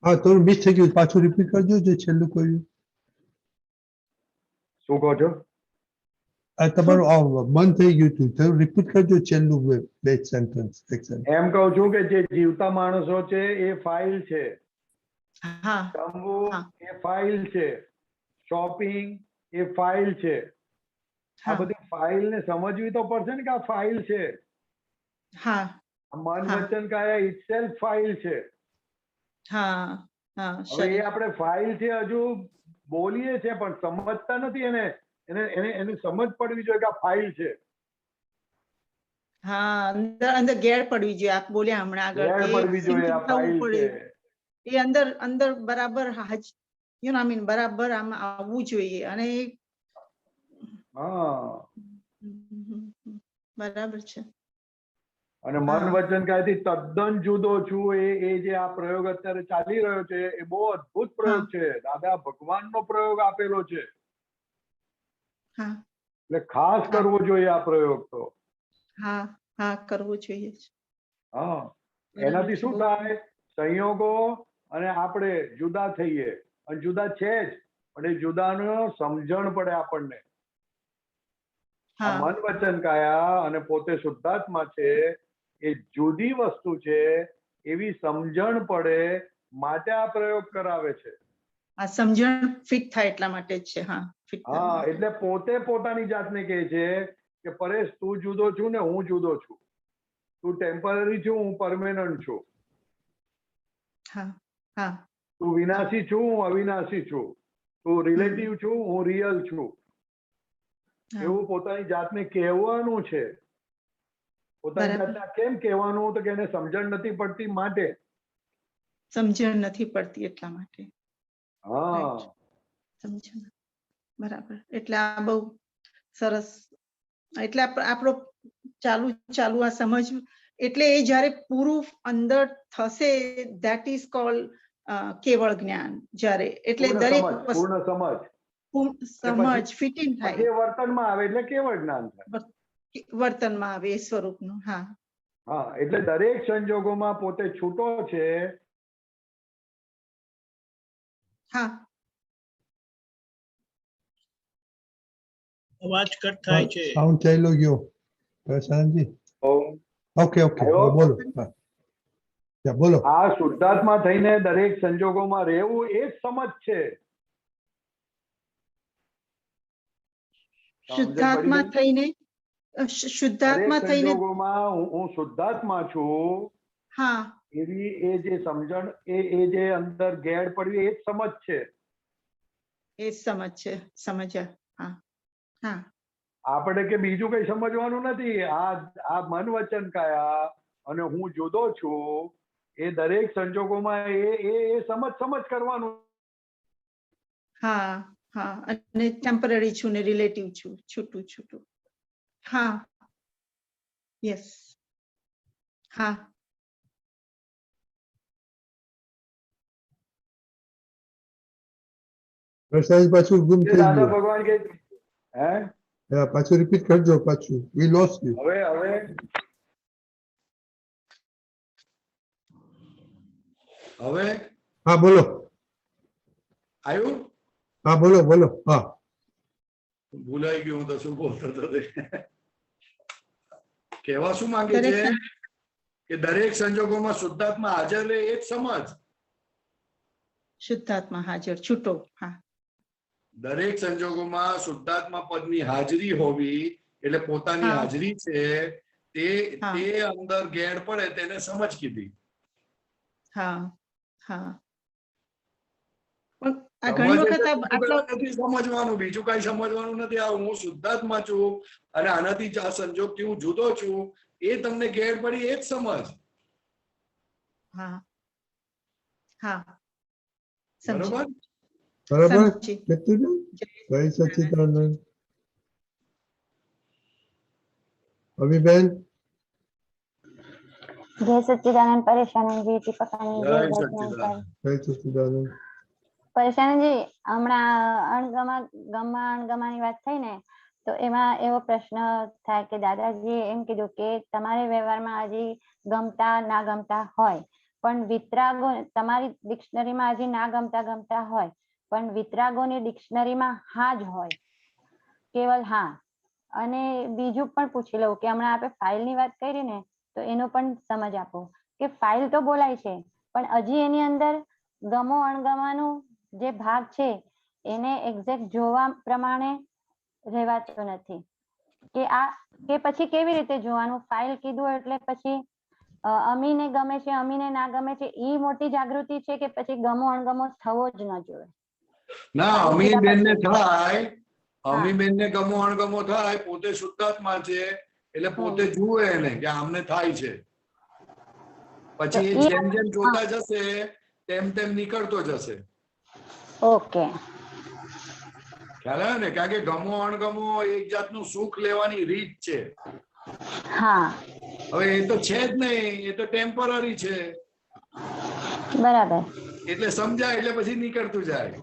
હા, થોડું મિસ થઈ ગયું, પાછું રિપીટ કરજો જે છેલ્લું કહ્યું. શું કહો છો? આ તમારું બંધ થઈ ગયું હતું, થોડું રિપીટ કરજો છેલ્લું બે સેન્ટેન્સ. એમ કહું છું કે જે જીવતા માણસો છે એ ફાઇલ છે. જમવું એ ફાઇલ છે. શોપિંગ એ ફાઇલ છે. આ બધી ફાઇલ ને સમજવી તો પડશે ને કે આ ફાઇલ છે. હા મન હા. વચન કાયા ઇટસેલ્ફ ફાઇલ છે. હા હા હવે એ શરીર આપણે ફાઇલ છે હજુ બોલીએ છે પણ સમજતા નથી એને એને એને એને સમજ પડવી જોઈએ કે આ ફાઇલ છે. હા અંદર અંદર ગેર પડવી જોઈએ. આપ બોલ્યા હમણાં આગળ ગેર કે પડવી જોઈએ આ sink થવું ફાઇલ પડે. છે. એ અંદર અંદર બરાબર બરાબર આમાં આવવું જોઈએ અને હા બરાબર છે. અને મન વચન કાયથી તદ્દન જુદો છું એ જે આ પ્રયોગ અત્યારે ચાલી રહ્યો છે એ બહુ અદ્ભુત પ્રયોગ છે. દાદા ભગવાનનો પ્રયોગ આપેલો છે. હા એટલે ખાસ કરવો જોઈએ આ પ્રયોગ તો. હા હા કરવું જોઈએ. હા એનાથી શું થાય સંયોગો અને આપણે જુદા થઈએ અને જુદા છે જ પણ એ જુદાનો સમજણ પડે આપણને. આ મન વચન કાયા અને પોતે શુદ્ધાત્મા છે એ જુદી વસ્તુ છે એવી સમજણ પડે માટે આ પ્રયોગ કરાવે છે. આ સમજણ ફિટ થાય એટલા માટે જ છે. હા ફિટ હા એટલે પોતે પોતાની જાતને કહે છે કે પરેશ તું જુદો છું ને હું જુદો છું. તું ટેમ્પરરી છું હું પરમેનન્ટ છું. હા હા તું વિનાશી છું હું અવિનાશી છું. તું રિલેટિવ છું હું રિયલ છું. એવું પોતાની જાતને કહેવાનું છે. પોતાની જાતને કેમ કહેવાનું તો કે એને સમજણ નથી પડતી માટે. સમજણ નથી પડતી એટલા માટે. હા સમજણ બરાબર. એટલે આ બહુ સરસ. એટલે આપણો ચાલુ ચાલુ આ સમજ એટલે એ જ્યારે પૂરું અંદર થશે ધેટ ઇઝ કોલ્ડ કેવળ જ્ઞાન. જ્યારે એટલે દરેક પૂર્ણ સમજ સમજ ફિટ ઇન થાય પછી વર્તનમાં આવે એટલે કેવળ જ્ઞાન થાય. વર્તનમાં આવે એ સ્વરૂપનું. હા હા એટલે દરેક સંજોગોમાં પોતે છૂટો છે. હા અવાજ કટ થાય છે. સાઉન્ડ ચાલ્યો ગયો પ્રશાંતજી. ઓકે ઓકે બોલો. બોલો. આ શુદ્ધાત્મા થઈને દરેક સંજોગોમાં રહેવું એ જ સમજ છે. શુદ્ધાત્મા થઈને શુદ્ધાત્મા થઈને હું શુદ્ધાત્મા છું. હા એવી એ જે સમજણ એ જે અંદર ગેડ પડવી એ જ સમજ છે. એ સમજ છે. સમજ્યા. હા હા આપણે કે બીજું કઈ સમજવાનું નથી. આ મન વચન કાયા અને હું જુદો છું એ દરેક સંજોગોમાં એ સમજ કરવાનું. હા હા અને ટેમ્પરરી છું ને રિલેટિવ છું છૂટું છૂટું. હા યસ હા પ્રશાંત પાછું ગુમ થઈ દાદા ગયું. ભગવાન કે હે પાછું રિપીટ કરજો પાછું. વી લોસ્ટ યુ. હવે હા બોલો. આવ્યું. હા બોલો બોલો. હા ભૂલાઈ ગયું તો શું બોલતો હતો કહેવા શું માંગે છે કે દરેક સંજોગોમાં શુદ્ધાત્મા હાજર રહે એ જ સમજ. શુદ્ધાત્મા હાજર છૂટો. હા દરેક સંજોગોમાં શુદ્ધાત્મા પદની હાજરી હોવી એટલે પોતાની હાજરી છે તે અંદર ગેડ પડે તેને સમજ કીધી. હા હા ઘણી વખત સમજવાનું બીજું કઈ સમજવાનું નથી. આ હું શુદ્ધાત્મા છું અને આનાથી આ સંજોગથી હું જુદો છું એ તમને ગેડ પડી એ જ સમજ. હા હા બરોબર બરાબર. જય સચ્ચિદાનંદ. અભિબેન. જય સચ્ચિદાનંદ. પરેશાનજી દીપકાની જય સચ્ચિદાનંદ. પરેશાનજી હમણાં અણગમાની વાત થઈ ને તો એમાં એવો પ્રશ્ન થાય કે દાદાજીએ એમ કીધું કે તમારે વ્યવહારમાં હજી ગમતા ના ગમતા હોય પણ વિતરાગો તમારી ડિક્શનરીમાં હજી ના ગમતા હોય પણ વિતરાગોની ડિક્શનરીમાં હા જ હોય. કેવલ હા. અને બીજું પણ પૂછી લઉં કે હમણાં આપણે ફાઇલની વાત કરી ને તો એનો પણ સમજ આપો કે ફાઇલ તો બોલાય છે પણ હજી એની અંદર ગમો અણગમાનું જે ભાગ છે એને એક્ઝેક્ટ જોવા પ્રમાણે રહેવાતો નથી. કે આ કે પછી કેવી રીતે જોવાનું? ફાઇલ કીધું એટલે પછી અમીને ગમે છે, અમીને ના ગમે છે, ઈ મોટી જાગૃતિ છે કે પછી ગમો અણગમો થવો જ ન જોઈએ? ના, અમી બેન ને થાય, અમી બેન ને ગમો અણગમો થાય, પોતે શુદ્ધાત્મા છે એટલે પોતે જુએ એને કે આમને થાય છે, પછી એ જેમ જેમ જોતા જશે તેમ તેમ નીકળતો જશે. ઓકે, ખ્યાલ આવે ને? કારણ કે ગમો અણગમો એક જાતનું સુખ લેવાની રીત છે. હા, હવે એ તો છે જ નહીં, એ તો ટેમ્પરરી છે. બરાબર. એટલે સમજાય એટલે પછી નીકળતું જાય.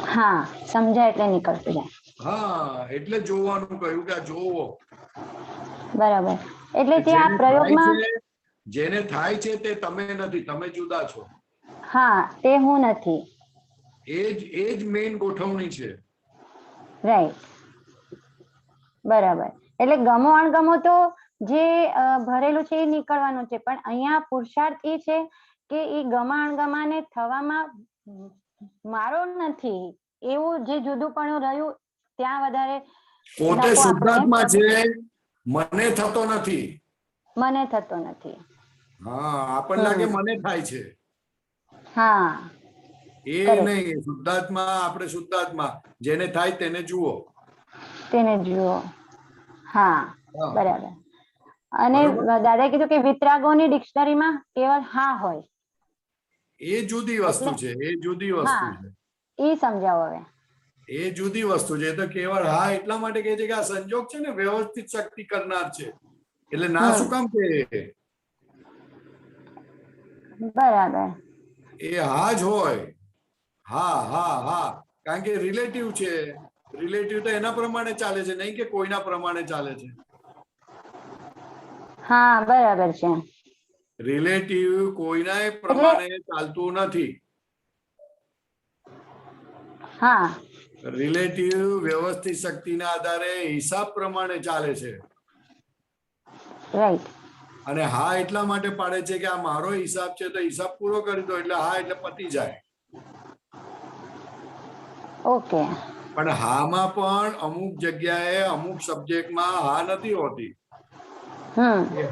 હા, સમજાય એટલે નીકળતું જાય. હા, એટલે જોવાનું કહ્યું કે આ જોવો. બરાબર. એટલે જે આ પ્રયોગમાં જેને થાય છે તે તમે નથી, તમે જુદા છો. હા, તે હું નથી. એ જ મેઇન ગોઠવણી છે. રાઈટ, બરાબર. એટલે ગમો અણગમો તો જે ભરેલું છે એ નીકળવાનું છે, પણ અહીંયા પુરુષાર્થ એ છે કે એ ગમા અણગમાને થવામાં મારો નથી એવું જે જુદુંપણું રહ્યું ત્યાં વધારે પોતે શુદ્ધાત્મા છે, મને થતો નથી. મને થતો નથી. હા, આપણને લાગે મને થાય છે. હા, એ નહીં, શુદ્ધાત્મા, આપણે શુદ્ધાત્મા, જેને થાય તેને જુઓ. તેને જુઓ. હા, બરાબર. અને દાદાએ કીધું કે વિતરાગોની ડિક્શનરીમાં કેવળ હા હોય. એ જુદી વસ્તુ છે, એ જુદી વસ્તુ છે. એ સમજાવો હવે. એ જુદી વસ્તુ છે. તો કેવળ હા એટલા માટે કહે છે કે આ સંજોગ છે ને વ્યવસ્થિત શક્તિ કરનાર છે, એટલે ના શું કામ કે બરાબર. એ હા જ હોય. હા હા હા, કારણ કે રિલેટિવ છે. રિલેટિવ તો એના પ્રમાણે ચાલે છે, નહીં કે કોઈના પ્રમાણે ચાલે છે. હા, બરાબર છે. રિલેટિવ કોઈના પ્રમાણે ચાલતું નથી. હા, રિલેટિવ વ્યવસ્થિત શક્તિના આધારે હિસાબ પ્રમાણે ચાલે છે. રાઈટ. અને હા એટલા માટે પાડે છે કે આ મારો હિસાબ છે તો હિસાબ પૂરો કરી દો, એટલે હા એટલે પતી જાય. ઓકે. પણ હામાં પણ અમુક જગ્યાએ અમુક સબ્જેક્ટમાં હા નથી હોતી.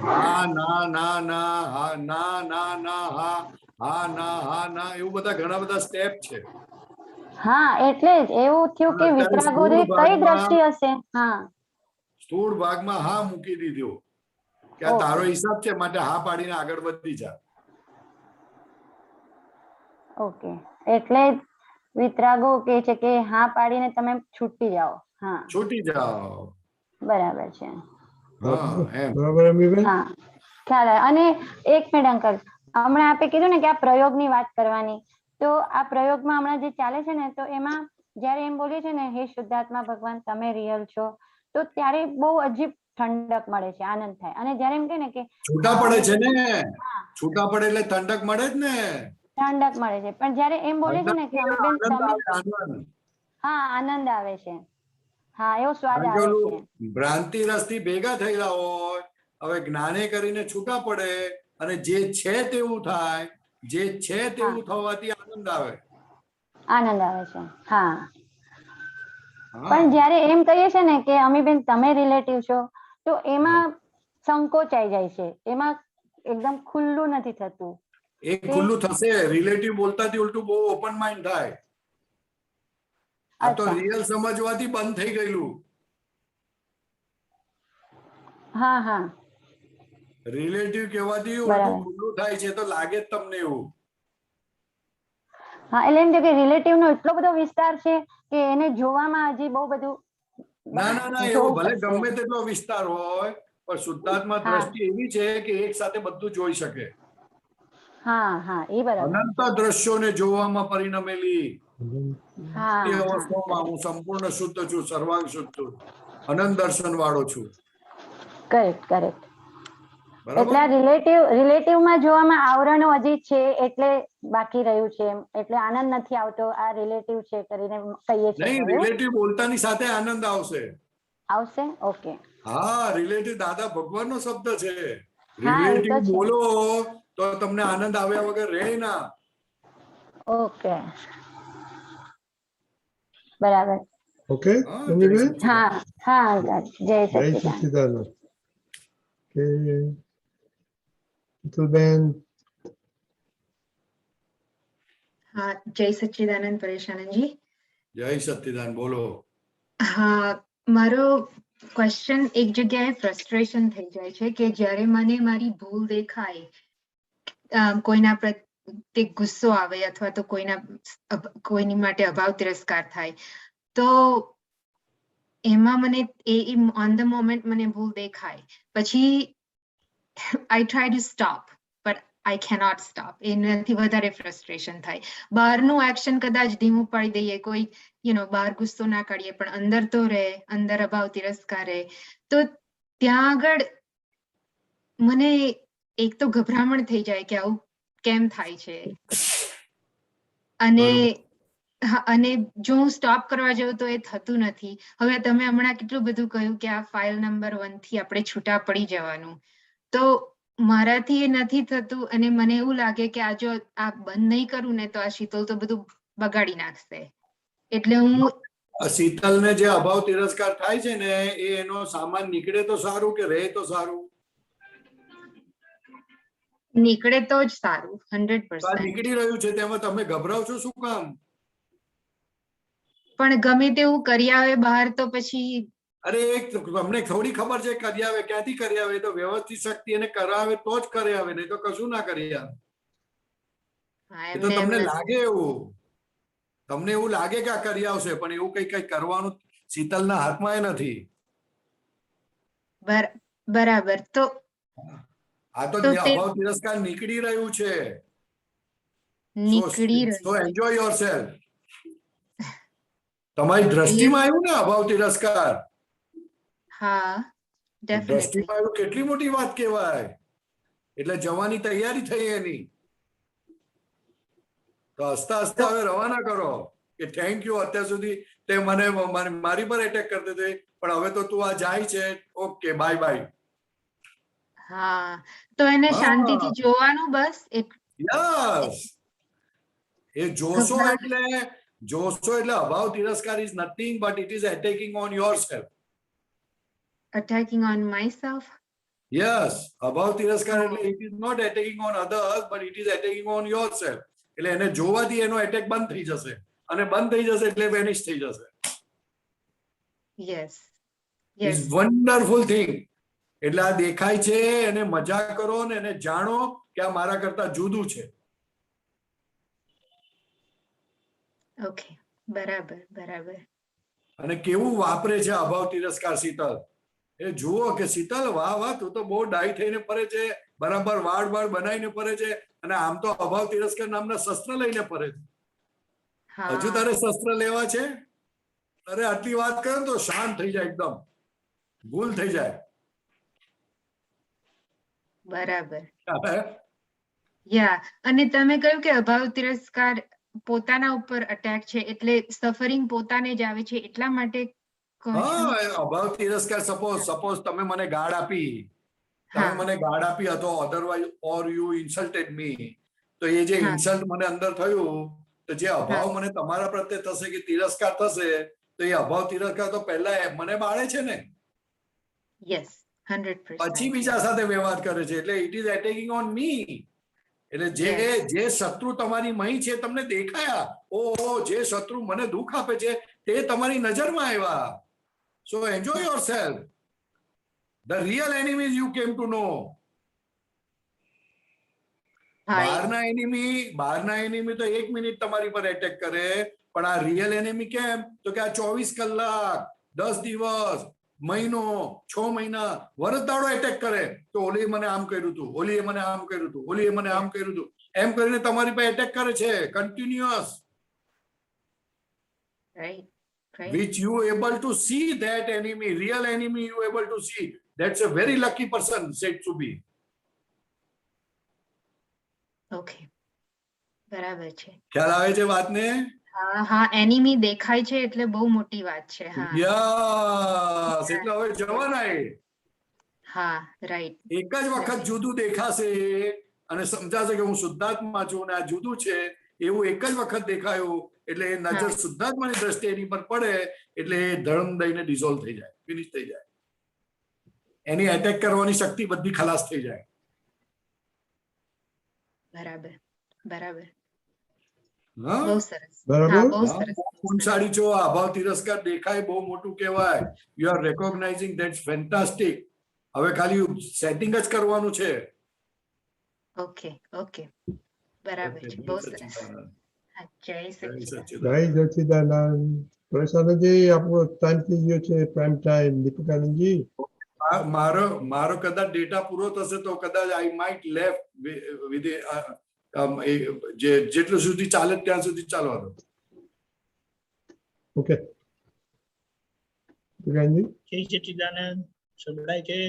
હા ના ના ના, હા ના ના ના, હા હા ના હા ના, એવું બધા ઘણા બધા સ્ટેપ છે. હા, એટલે જ એવું થયું કે વિતરાગો કઈ દ્રષ્ટિ હશે. હા, સ્થૂળ ભાગમાં હા મૂકી દીધો કે આ તારો હિસાબ છે માટે હા પાડીને આગળ વધી જા. ઓકે, એટલે વિતરાગો કે છે કે હા પાડીને તમે છૂટી જાઓ. હા, છૂટી જાઓ. બરાબર છે. બરાબર અમીબેન. હા, ખ્યાલ આવે. અને એક મિનિટ અંકલ, હમણાં આપે કીધું ને કે આ પ્રયોગની વાત કરવાની, તો આ પ્રયોગમાં હમણાં જે ચાલે છે ને, તો એમાં જયારે એમ બોલીએ છે ને હે શુદ્ધાત્મા ભગવાન તમે રિયલ છો, તો ત્યારે બહુ અજીબ ઠંડક મળે છે, આનંદ થાય. અને જયારે એમ કે ને કે છૂટા પડે છે ને, છૂટા પડે એટલે ઠંડક મળે જ ને, ઠંડક મળે છે. પણ જયારે એમ બોલે છે ને કે અમે બેન તમે, હા, આનંદ આવે છે. હા, એવો સ્વાદ આવે છે. ભ્રાંતિ રસથી ભેગા થયેલા હોય, હવે જ્ઞાને કરીને છૂટા પડે અને જે છે તેવું થાય, જે છે તેવું થવાથી આનંદ આવે. આનંદ આવે છે. હા, પણ જયારે એમ કહીએ છે ને કે અમીબેન તમે રિલેટિવ છો, તો એમાં સંકોચાઈ જાય છે, એમાં એકદમ ખુલ્લું નથી થતું. એ ખુલ્લું થશે. રિલેટિવ બોલતાથી ઉલટું બહુ ઓપન માઇન્ડ થાય. આ તો રિયલ સમજવાથી બંધ થઈ ગયેલું. હા હા, રિલેટિવ કહેવાથી ઉલટું ખુલ્લું થાય છે, તો લાગે જ તમને એવું. હા, એટલે એમ છે કે રિલેટિવ નો એટલો બધો વિસ્તાર છે કે એને જોવામાં હજી બહુ બધું. ના ના ના, એવો ભલે ગમે તેટલો વિસ્તાર હોય, પણ શુદ્ધાત્મા દ્રષ્ટિ એવી છે કે એક સાથે બધું જોઈ શકે. હા હા, એ બરાબર. અનંત દ્રશ્યોને જોવામાં પરિણમેલી હા, તે અવસ્થામાં હું સંપૂર્ણ શુદ્ધ છું, સર્વાંગ શુદ્ધ છું, અનંત દર્શન વાળો છું. Correct correct. એટલે આ રિલેટિવમાં જોવામાં આવરણો હજી છે, એટલે બાકી રહ્યું છે. એટલે આનંદ નથી આવતો. આ રિલેટિવ છે કરીને કહીએ છીએ. નહીં, રિલેટિવ બોલતાની સાથે આનંદ આવશે. આવશે. ઓકે. હા, રિલેટિવ દાદા ભગવાનનો શબ્દ છે. રિલેટિવ બોલો તો તમને આનંદ આવ્યા વગર રહે ના. ઓકે, બરાબર. ઓકે ધનવીબેન, હા હા અંકલ, જય જય સચ્ચિદાનંદ. સચ્ચિદાનંદ. કે મિતુલબેન, हाँ जय सच्चिदानंद परेशानंद जी. જય સચ્ચિદાન, બોલો. हाँ મારો ક્વેશ્ચન એક જગ્યાએ ફ્રસ્ટ્રેશન થઈ જાય છે કે જ્યારે મને મારી ભૂલ દેખાય, કોઈના પ્રત્યે ગુસ્સો આવે અથવા તો કોઈની માટે અભાવ તિરસ્કાર થાય, તો એમાં મને ઓન ધ મોમેન્ટ મને ભૂલ દેખાય, પછી આઈ try to stop but I cannot stop. એનાથી વધારે ફ્રસ્ટ્રેશન થાય. બહારનું એક્શન કદાચ ધીમું પાડી દઈએ, કોઈ બહાર ગુસ્સો ના કાઢીએ, પણ અંદર તો રહે, અંદર અભાવ તિરસ્કાર રહે. તો ત્યાં આગળ મને એક તો ગભરામણ થઈ જાય કે આવું કેમ થાય છે, અને જો હું સ્ટોપ કરવા જાઉં તો એ થતું નથી. હવે તમે હમણાં કેટલું બધું કહ્યું કે આ ફાઇલ નંબર 1 થી આપણે છૂટા પડી જવાનું, તો મારાથી એ નથી થતું, અને મને એવું લાગે કે આ જો આ બંધ નહીં કરું ને તો આ શીતલ તો બધું બગાડી નાખશે. એટલે હું શીતલ ને જે અભાવ તિરસ્કાર થાય છે ને, એ એનો સામાન નીકળે તો સારું કે રહે તો સારું? નીકળે તો જ સારું. 100% નીકળી રહ્યું છે તેમાં તમે ગભરાવ છો શું કામ? પણ ગમે તેવું કરી આવે બહાર તો પછી અરે તમને થોડી ખબર છે કરી આવે ક્યાંથી કરી આવે? તો વ્યવસ્થિત શક્તિ એને કરાવે તો જ કરી આવે, નહીં તો કશું ના કરી આવે. એ તો તમને લાગે એવું, તમને એવું લાગે કે આ કરી આવશે, પણ એવું કઈ કરવાનું શીતલના હાથમાં એ નથી. બરાબર. તો આ તો અભાવ તિરસ્કાર નીકળી રહ્યું છે. સો એન્જોય યોરસેલ્ફ. તમારી દ્રષ્ટિમાં આવ્યું ને અભાવ તિરસ્કાર? હા, દ્રષ્ટિમાં આવ્યું, કેટલી મોટી વાત કહેવાય. એટલે જવાની તૈયારી થઈ એની. તો હસતા હસતા હવે રવાના કરો કે થેન્ક યુ, અત્યાર સુધી તે મને મારી પર એટેક કરતી હતી, પણ હવે તો તું આ જાય છે, ઓકે બાય બાય. હા, તો એને શાંતિથી જોવાનું બસ. યસ, એ જોશો એટલે અભાવ તિરસ્કાર is nothing but it is attacking on yourself. Attacking on myself? Yes, અભાવ તિરસ્કાર એટલે it is not attacking on others but it is attacking on yourself. એટલે એને જોવાથી એનો એટેક બંધ થઈ જશે, અને બંધ થઈ જશે એટલે વેનિશ થઈ જશે. Yes. It's wonderful thing. એટલે આ દેખાય છે, એને મજા કરો ને એને જાણો કે આ મારા કરતા જુદું છે. ઓકે, બરાબર બરાબર. અને કેવું વાપરે છે અભાવ તિરસ્કાર શીતલ. એ જુઓ કે શીતલ વાહ વાહ, તું તો બહુ ડાઈ થઈને ફરે છે, બરાબર વાળ બનાવીને ફરે છે, અને આમ તો અભાવ તિરસ્કાર નામના શસ્ત્ર લઈને ફરે છે. હજુ તારે શસ્ત્ર લેવા છે? અરે આટલી વાત કરે તો શાંત થઈ જાય, એકદમ ભૂલ થઈ જાય. બરાબર. અને તમે કહ્યું કે અભાવ તિરસ્કાર પોતાના ઉપર અટેક છે, એટલે સફરિંગ પોતાને જ આવે છે, એટલા માટે. અભાવ તિરસ્કાર સપોઝ તમે મને ગાળ આપી, અથવા અધરવાઇઝ ઓર યુ ઇન્સલ્ટેડ મી, તો એ જે ઇન્સલ્ટ મને અંદર થયું, તો જે અભાવ મને તમારા પ્રત્યે થશે કે તિરસ્કાર થશે, તો એ અભાવ તિરસ્કાર તો પહેલા મને બાળે છે ને. યસ, 100%. પછી બીજા સાથે વ્યવહાર કરે છે, એટલે it is attacking on me. એટલે જે શત્રુ તમારી મહી છે તમને દેખાયા, ઓહો જે શત્રુ મને દુઃખ આપે છે તે તમારી નજરમાં આવ્યા. So enjoy yourself. The real enemies you came to know. બહારના એનિમી તો 1 મિનિટ તમારી પર એટેક કરે, પણ આ રિયલ એનિમી કેમ? તો કે આ 24 કલાક, 10 દિવસ, મહિનો, 6 મહિના, વર્ષ દાડો એટેક કરે. તો ઓલીએ મને આમ કર્યું હતું, ઓલીએ મને આમ કર્યું હતું, ઓલીએ મને આમ કર્યું હતું, એમ કરીને તમારી પર એટેક કરે છે continuous. Right. Which you able to see that enemy, real enemy you able to see. That's a very lucky person said to be. Okay. બરાબર છે. ખ્યાલ આવે છે વાતને? હા, એનિમી દેખાય છે એટલે બહુ મોટી વાત છે. યસ, એટલે હવે જવાના એ. હા, રાઈટ. એક જ વખત જુદું દેખાશે અને સમજાશે કે હું શુદ્ધાત્મા છું અને આ જુદું છે, એવું એક જ વખત દેખાયું એટલે એ નજર શુદ્ધાત્માની દ્રષ્ટિએ એની પર પડે એટલે એ ધર્મ દઈને ડિઝોલ્વ થઈ જાય, ફિનિશ થઈ જાય, એની એટેક કરવાની શક્તિ બધી ખલાસ થઈ જાય. બરાબર બરાબર. હા બહુ સરસ. બરાબર. હા બહુ સરસ. ગુણશાળી છો, અભાવ તિરસ્કાર દેખાય બહુ મોટું કહેવાય. You are recognising that's fantastic. હવે ખાલી સેટિંગ જ કરવાનું છે. ઓકે ઓકે બરાબર છે. બહુ સરસ. હા, જય સચ્ચિદાનંદ. જય સચ્ચિદાનંદ. પ્રશાંતજી, આપણો ટાઈમ થઈ ગયો છે, પ્રાઇમ ટાઈમ. દીપકાનંદજી, મારો કદાચ ડેટા પૂરો થશે તો કદાચ આઈ માઇટ લેફ્ટ વિધ જેટલું સુધી ચાલે ત્યાં સુધી ચાલવા દો. ઓકે દીપકાનંદજી. જય સચ્ચિદાનંદ. સંભળાય છે?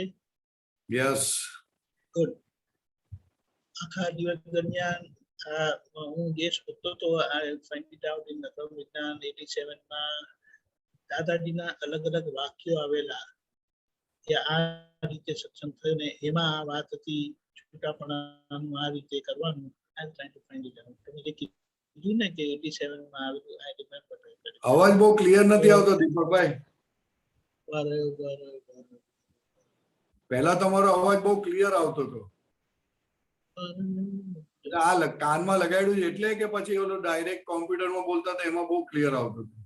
યસ. ગુડ. આખા દિવસ દરમિયાન હું જે શોધતો હતો, આઈ ફાઇન્ડ ઇટ આઉટ ઇન અક્રમ વિજ્ઞાન 87 માં દાદાજીના અલગ અલગ વાક્યો આવેલા કે આ રીતે સત્સંગ થયો ને એમાં આ વાત હતી છૂટાપણાનું આ રીતે કરવાનું. I trying to find it out. તમે જે કીધું ને કે 87 માં આવેલું, આઈ રિમેમ્બર. અવાજ બહુ ક્લિયર નથી આવતો દીપકભાઈ. બરાબર. પહેલા તમારો અવાજ બહુ ક્લિયર આવતો હતો. આ કાનમાં લગાડ્યું છે એટલે કે પછી ઓલો ડાયરેક્ટ કોમ્પ્યુટરમાં બોલતા હતા એમાં બહુ ક્લિયર આવતું હતું.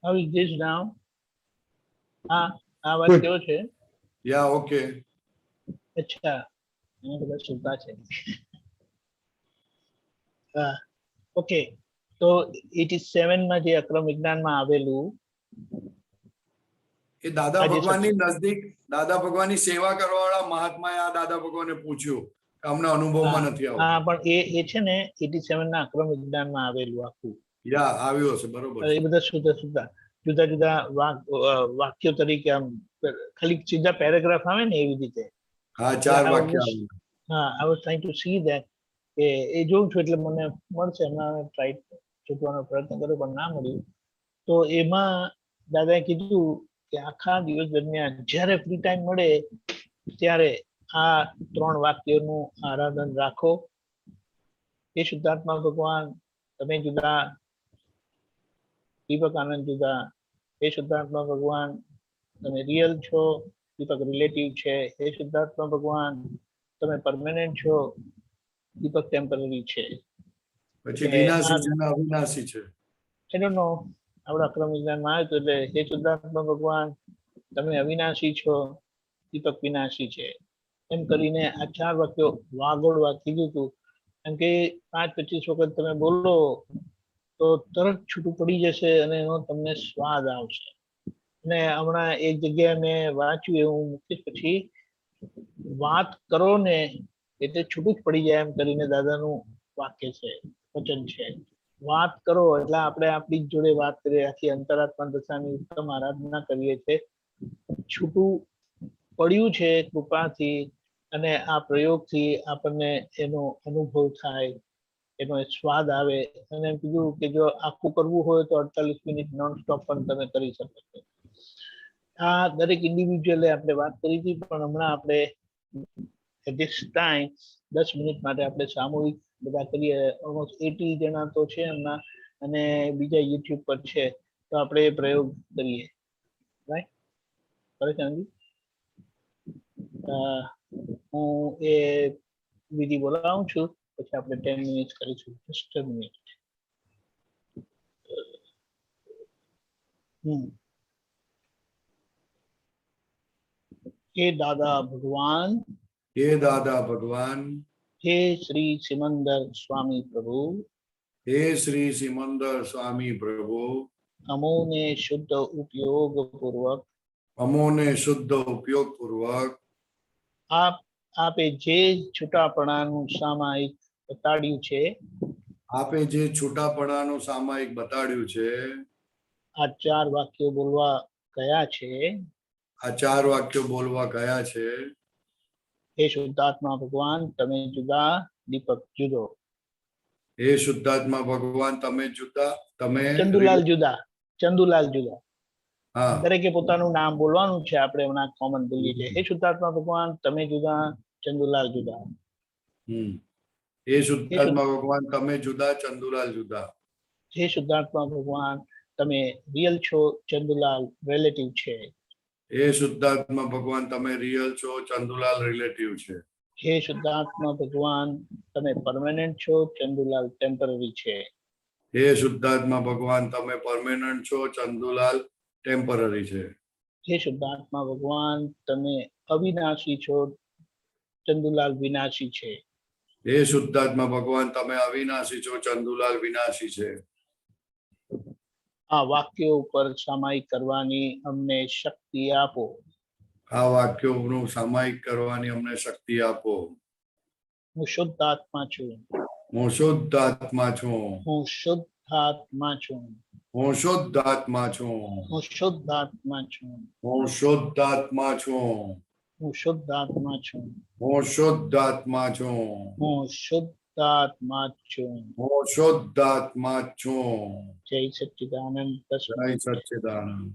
How is this now? હા, આ વાત કેવો છે? Yeah okay. અચ્છા, મને બધા સુતા છે. હા, ઓકે. તો 87 માં જે અક્રમ વિજ્ઞાનમાં આવેલું એ દાદા ભગવાનની નજદીક, દાદા ભગવાનની સેવા કરવાવાળા મહાત્માએ આ દાદા ભગવાનને પૂછ્યું કે અમને અનુભવમાં નથી આવતું. હા, પણ એ છે ને 87 ના અક્રમ વિજ્ઞાનમાં આવેલું આખું. યા આવ્યું હશે, બરોબર. એ બધા જુદા જુદા વાક્યો તરીકે આમ ખાલી સીધા પેરેગ્રાફ આવે ને એવી રીતે. હા, 4 વાક્ય આવે. હા, I was trying to C that કે એ જોઉં છું એટલે મને મળશે. હમણાં ટ્રાય શોધવાનો પ્રયત્ન કર્યો પણ ના મળ્યું. તો એમાં દાદાએ કીધું કે આખા દિવસ દરમિયાન જ્યારે ફ્રી ટાઈમ મળે ત્યારે આ 3 વાક્યોનું આરાધન રાખો. એ શુદ્ધાત્મા ભગવાન, તમે જુદા, દીપક આનંદ જુદા. એ શુદ્ધાત્મા ભગવાન, તમે રિયલ છો, દીપક રિલેટિવ છે. એ શુદ્ધાત્મા ભગવાન, તમે પરમેનન્ટ છો, દીપક ટેમ્પરરી છે. પછી વિનાશી છે ને અવિનાશી છે. આઈ ડોન્ટ નો, આપણા અક્રમ વિજ્ઞાનમાં આવ્યું એટલે હે શુદ્ધાત્મા ભગવાન, તમે અવિનાશી છો, દીપક વિનાશી છે. એમ કરીને આ 4 વાક્યો વાગોળવા કીધું હતું. કેમ કે 5-25 વખત તમે બોલો તો તરત છૂટું પડી જશે અને એનો તમને સ્વાદ આવશે. અને હમણાં એક જગ્યાએ મેં વાંચ્યું, એવું મૂકીશ પછી, વાત કરો ને એટલે છૂટું જ પડી જાય એમ કરીને દાદાનું વાક્ય છે, વચન છે. વાત કરો એટલે આપણે આપણી જોડે વાત કરીએ, આખી અંતરાત્મા દશાની ઉત્તમ આરાધના કરીએ છીએ. છૂટું પડ્યું છે કૃપાથી અને આ પ્રયોગથી આપણને એનો અનુભવ થાય, એનો સ્વાદ આવે. અને એમ કીધું કે જો આખું કરવું હોય તો 48 મિનિટ નોન સ્ટોપ પણ તમે કરી શકો છો. આ દરેક ઇન્ડિવિજ્યુઅલે આપણે વાત કરી હતી, પણ હમણાં આપણે at this time 10 મિનિટ માટે આપણે સામૂહિક બધા કરીએ. ઓલમોસ્ટ 80 જણા તો છે એમના, અને બીજા યુટ્યુબ પર છે, તો આપણે એ પ્રયોગ કરીએ. રાઈટ? પરેશાનજી, હું એ વિધિ બોલાવું છું, પછી આપણે 10 મિનિટ કરીશું. Just a minute. હે દાદા ભગવાન, હે દાદા ભગવાન, હે શ્રી સિમંદર સ્વામી પ્રભુ, હે શ્રી સિમંદર સ્વામી પ્રભુ, અમોને શુદ્ધ ઉપયોગ પૂર્વક, અમોને શુદ્ધ ઉપયોગ પૂર્વક આપે જે છૂટાપણાનું સામાયિક બતાડ્યું છે, આપે જે છૂટાપણાનું સામાયિક બતાડ્યું છે, આ 4 વાક્યો બોલવા કયા છે, આ 4 વાક્યો બોલવા કયા છે. હે શુદ્ધાત્મા ભગવાન, તમે જુદા, દીપક જુદો. હે શુદ્ધાત્મા ભગવાન, તમે જુદા, તમે ચંદુલાલ જુદા, ચંદુલાલ જુદા. હા, દરેકે પોતાનું નામ બોલવાનું છે. આપણે હમણાં કોમન બોલીએ છીએ. હે શુદ્ધાત્મા ભગવાન, તમે જુદા, ચંદુલાલ જુદા. हे शुद्धात्मा भगवान તમે જુદા ચંદુલાલ જુદા. हे शुद्धात्मा भगवान તમે રિયલ છો, ચંદુલાલ રિલેટિવ છે. हे શુદ્ધાત્મા ભગવાન તમે રિયલ છો, ચંદુલાલ રિલેટિવ છે. हे शुद्धात्मा भगवान તમે પરમેનન્ટ છો, ચંદુલાલ ટેમ્પરરી છે. हे શુદ્ધાત્મા ભગવાન તમે પરમેનન્ટ છો, ચંદુલાલ ટેમ્પરરી છે. हे शुद्धात्मा भगवान તમે અવિનાશી છો, ચંદુલાલ વિનાશી છે. हे શુદ્ધાત્મા ભગવાન તમે અવિનાશી છો, ચંદુલાલ વિનાશી છે. આ વાક્યો ઉપર સામાયિક કરવાની અમને શક્તિ આપો. આ વાક્યોનું સામાયિક કરવાની અમને શક્તિ આપો. હું શુદ્ધ આત્મા છું. હું શુદ્ધ આત્મા છું. હું શુદ્ધ આત્મા છું. હું શુદ્ધ આત્મા છું. હું શુદ્ધ આત્મા છું. હું શુદ્ધ આત્મા છું. હું શુદ્ધ આત્મા છું. હું શુદ્ધ આત્મા છું. હું શુદ્ધ આત્મા છું. હું શુદ્ધ આત્મા છું. જય સચ્ચિદાનંદ. જય સચ્ચિદાનંદ.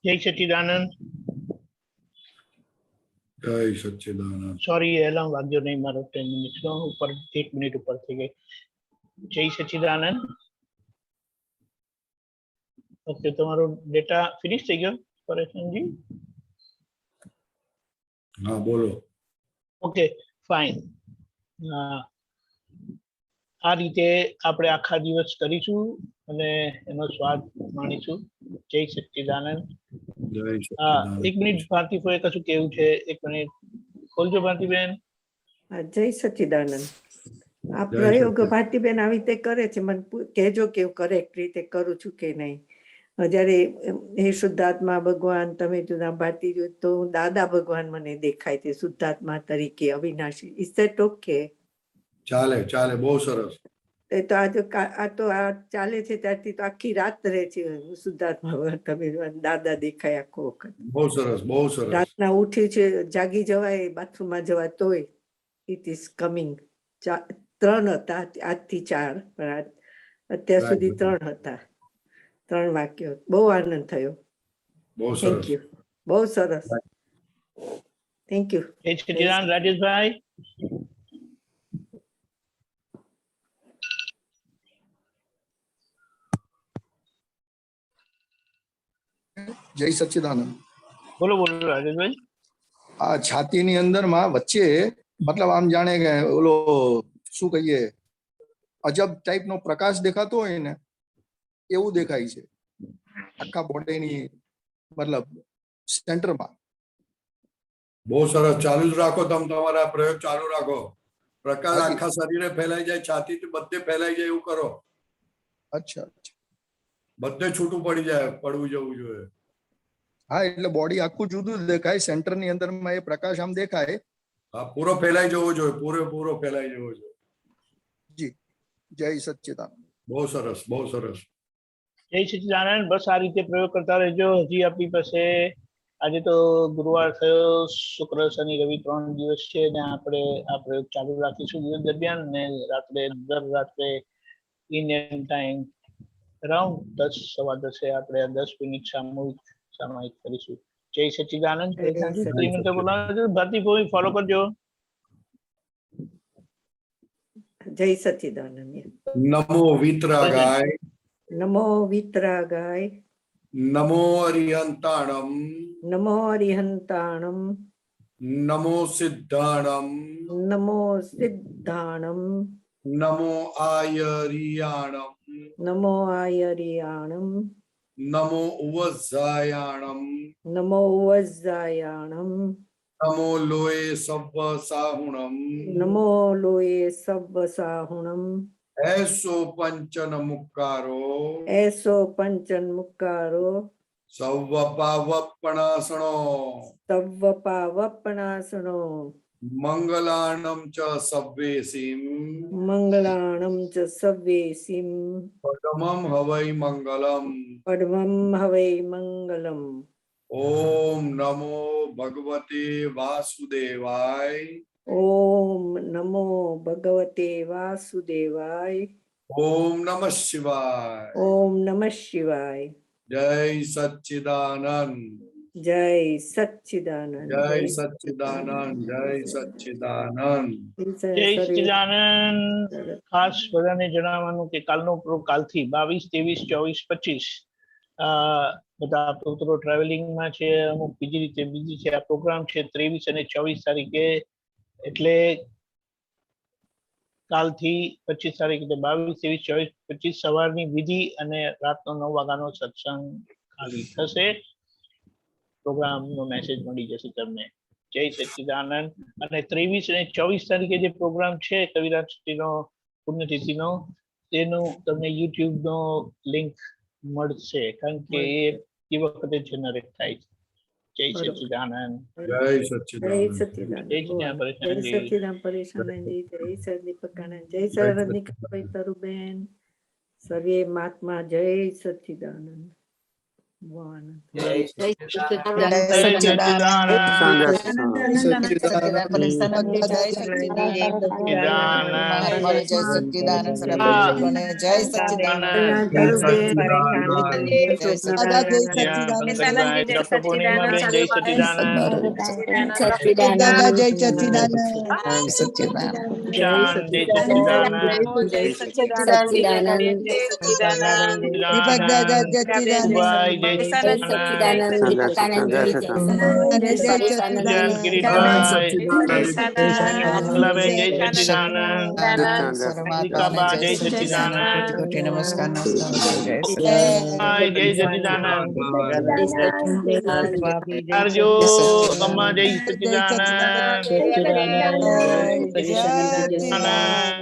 જય સચ્ચિદાનંદ. જય સચ્ચિદાનંદ. સોરી એલાર્મ વાગ્યો નહીં મારો 10 મિનિટનો ઉપર 1 મિનિટ ઉપર થઈ ગઈ. જય સચ્ચિદાનંદ. ઓકે, તમારો ડેટા ફિનિશ થઈ ગયો પરેશનજી? હા બોલો. Okay fine. આ રીતે આપણે આખા દિવસ કરીશું અને એનો સ્વાદ માણીશું. જય સચ્ચિદાનંદ. જય હા, સચ્ચિદાનંદ. 1 મિનિટ ભારતીભાઈ કશું કેવું છે? 1 મિનિટ બોલજો ભારતીબેન. જય સચ્ચિદાનંદ. આ જય પ્રયોગ સચ્ચિદાનંદ. ભારતીબેન આવી રીતે કરે છે, મને કહેજો કે હું કરેક્ટ રીતે કરું છું કે નહીં. જ્યારે હે શુદ્ધાત્મા ભગવાન તમે જુદા ભારતી જો તો દાદા ભગવાન મને દેખાય છે શુદ્ધાત્મા તરીકે અવિનાશી. Is that okay? ચાલે ચાલે, બહુ સરસ. એ તો આ ચાલે છે ત્યારથી તો આખી રાત રહે છે હું શુદ્ધાત્મા ભગવાન તમે દાદા દેખાય આખો વખત. બહુ સરસ, બહુ સરસ. રાતના ઉઠ્યું છે, જાગી જવાય, બાથરૂમમાં જવાય તોય ઇટ ઇઝ કમિંગ. 3 હતા, આજથી 4, પણ અત્યાર સુધી 3 હતા. 3 વાક્યો. બહુ આનંદ થયો. બહુ થેન્ક સરસ. યુ. બહુ સરસ. Thank you. જય સચ્ચિદાનંદ. રાજેશભાઈ. જય સચ્ચિદાનંદ. બોલો બોલો રાજેશભાઈ. આ છાતીની અંદરમાં વચ્ચે મતલબ આમ જાણે કે ઓલો શું કહીએ અજબ ટાઈપનો પ્રકાશ દેખાતો હોય ને એવું દેખાય છે આખા બોડીની મતલબ સેન્ટરમાં. બહુ સરસ. ચાલુ જ રાખો, તમે તમારા પ્રયોગ ચાલુ રાખો. પ્રકાશ આખા શરીરે ફેલાઈ જાય, છાતીથી બધે ફેલાઈ જાય એવું કરો. અચ્છા અચ્છા. બધે છૂટું પડી જાય, પડવું જવું જોઈએ. હા, એટલે બોડી આખું જુદું જ દેખાય. સેન્ટરની અંદરમાં એ પ્રકાશ આમ દેખાય. હા, પૂરો ફેલાઈ જવો જોઈએ, પૂરેપૂરો ફેલાઈ જવો જોઈએ. જી. જય સચ્ચિદાનંદ. બહુ સરસ, બહુ સરસ. જય સચ્ચિદાનંદ. બસ આ રીતે પ્રયોગ કરતા રહેજો. હજી આપણી પાસે આજે તો ગુરુવાર થયો, શુક્ર શનિ રવિ 3 દિવસ છે ને આપણે આ પ્રયોગ ચાલુ રાખીશું દિવસ દરમિયાન. ને રાત્રે દર રાત્રે ઇન્ડિયન ટાઈમ અરાઉન્ડ 10 સવા 10 આપણે આ 10 મિનિટ સામૂહિક કરીશું. જય સચ્ચિદાનંદ. ભારતીભાઈ ફોલો કરજો. જય સચ્ચિદાનંદ. નમો વિતરાગાય. નમો વિતરાગાય. નમો અરિહંતાણમ. નમો અરિહંતાણમ. નમો સિદ્ધાણમ. નમો સિદ્ધાણમ. નમો આયરિયાણમ. નમો આયરિયાણમ. નમો ઉવઝાયાણમ. નમો વજ્જાયાણમ. નમો લોએ સવ્વ સાહુણમ. નમો લોએ સવ્વ સાહુણમ. એસો પંચન મુક્કારો. એસો પંચન મુક્કારો. સવ્વ પાવપણાસણો. સવ્વ પાવપણાસણો. મંગલાણમ ચ સવ્વેસીમ. મંગલાણમ ચ સવ્યેસીમ. પરમમ હવૈ મંગલમ. પડમમ હવૈ મંગલમ. ઓમ નમો ભગવતે વાસુદેવાય. ઓમ નમો ભગવતે વાસુદેવાય. ઓમ નમઃ શિવાય. ઓમ નમઃ શિવાય. જય સચ્ચિદાનંદ. જય સચ્ચિદાનંદ. જય સચ્ચિદાનંદ. જય સચ્ચિદાનંદ. જય સચ્ચિદાનંદ. ખાસ બધાને જણાવવાનું કે કાલથી 22, 23, 24, 25 બધા પુત્રો ટ્રાવેલિંગમાં છે, અમુક બીજી રીતે બીજી છે. આ પ્રોગ્રામ છે 23 અને 24 તારીખે, એટલે કાલથી 25 તારીખ એટલે 22, 23, 24, 25 સવારની વિધિ અને રાતનો 9 વાગ્યાનો સત્સંગ ખાલી થશે. પ્રોગ્રામનો મેસેજ મળી જશે તમને. જય સચ્ચિદાનંદ. અને 23 અને 24 તારીખે જે પ્રોગ્રામ છે કવિરાજનો પુણ્યતિથિનો, તેનું તમને YouTube નો લિંક મળશે, કારણ કે એ વખતે જનરેટ થાય છે. જય સચ્ચિદાનંદ. જય સચ્ચિદાનંદ. જય સચ્ચિદાનંદ. જય સચ્ચિદાનંદ પરેશાનંદજી. જય સર દીપકાનંદ. જય સર રજનીકાંતભાઈ તરુબેન. સર્વે મહાત્મા. જય સચ્ચિદાનંદ. જય સચ્ચિદાનંદ ડોક્ટર પૂર્ણિમા બેન જય સચ્ચિદાનંદ દાદા જય સચ્ચિદાનંદ શાન જય સચ્ચિદાનંદ દીપક દાદા સચ્ચિદાનંદ ભાઈ જય સચ્ચિદાનંદ કિરીટભાઈ મંગલાબેન જય સચ્ચિદાનંદ રીકાબા જય સચ્ચિદાનંદ ભાઈ જય સચ્ચિદાનંદ અરજો અમ્મા જય સચ્ચિદાનંદ જય સચ્ચિદાનંદ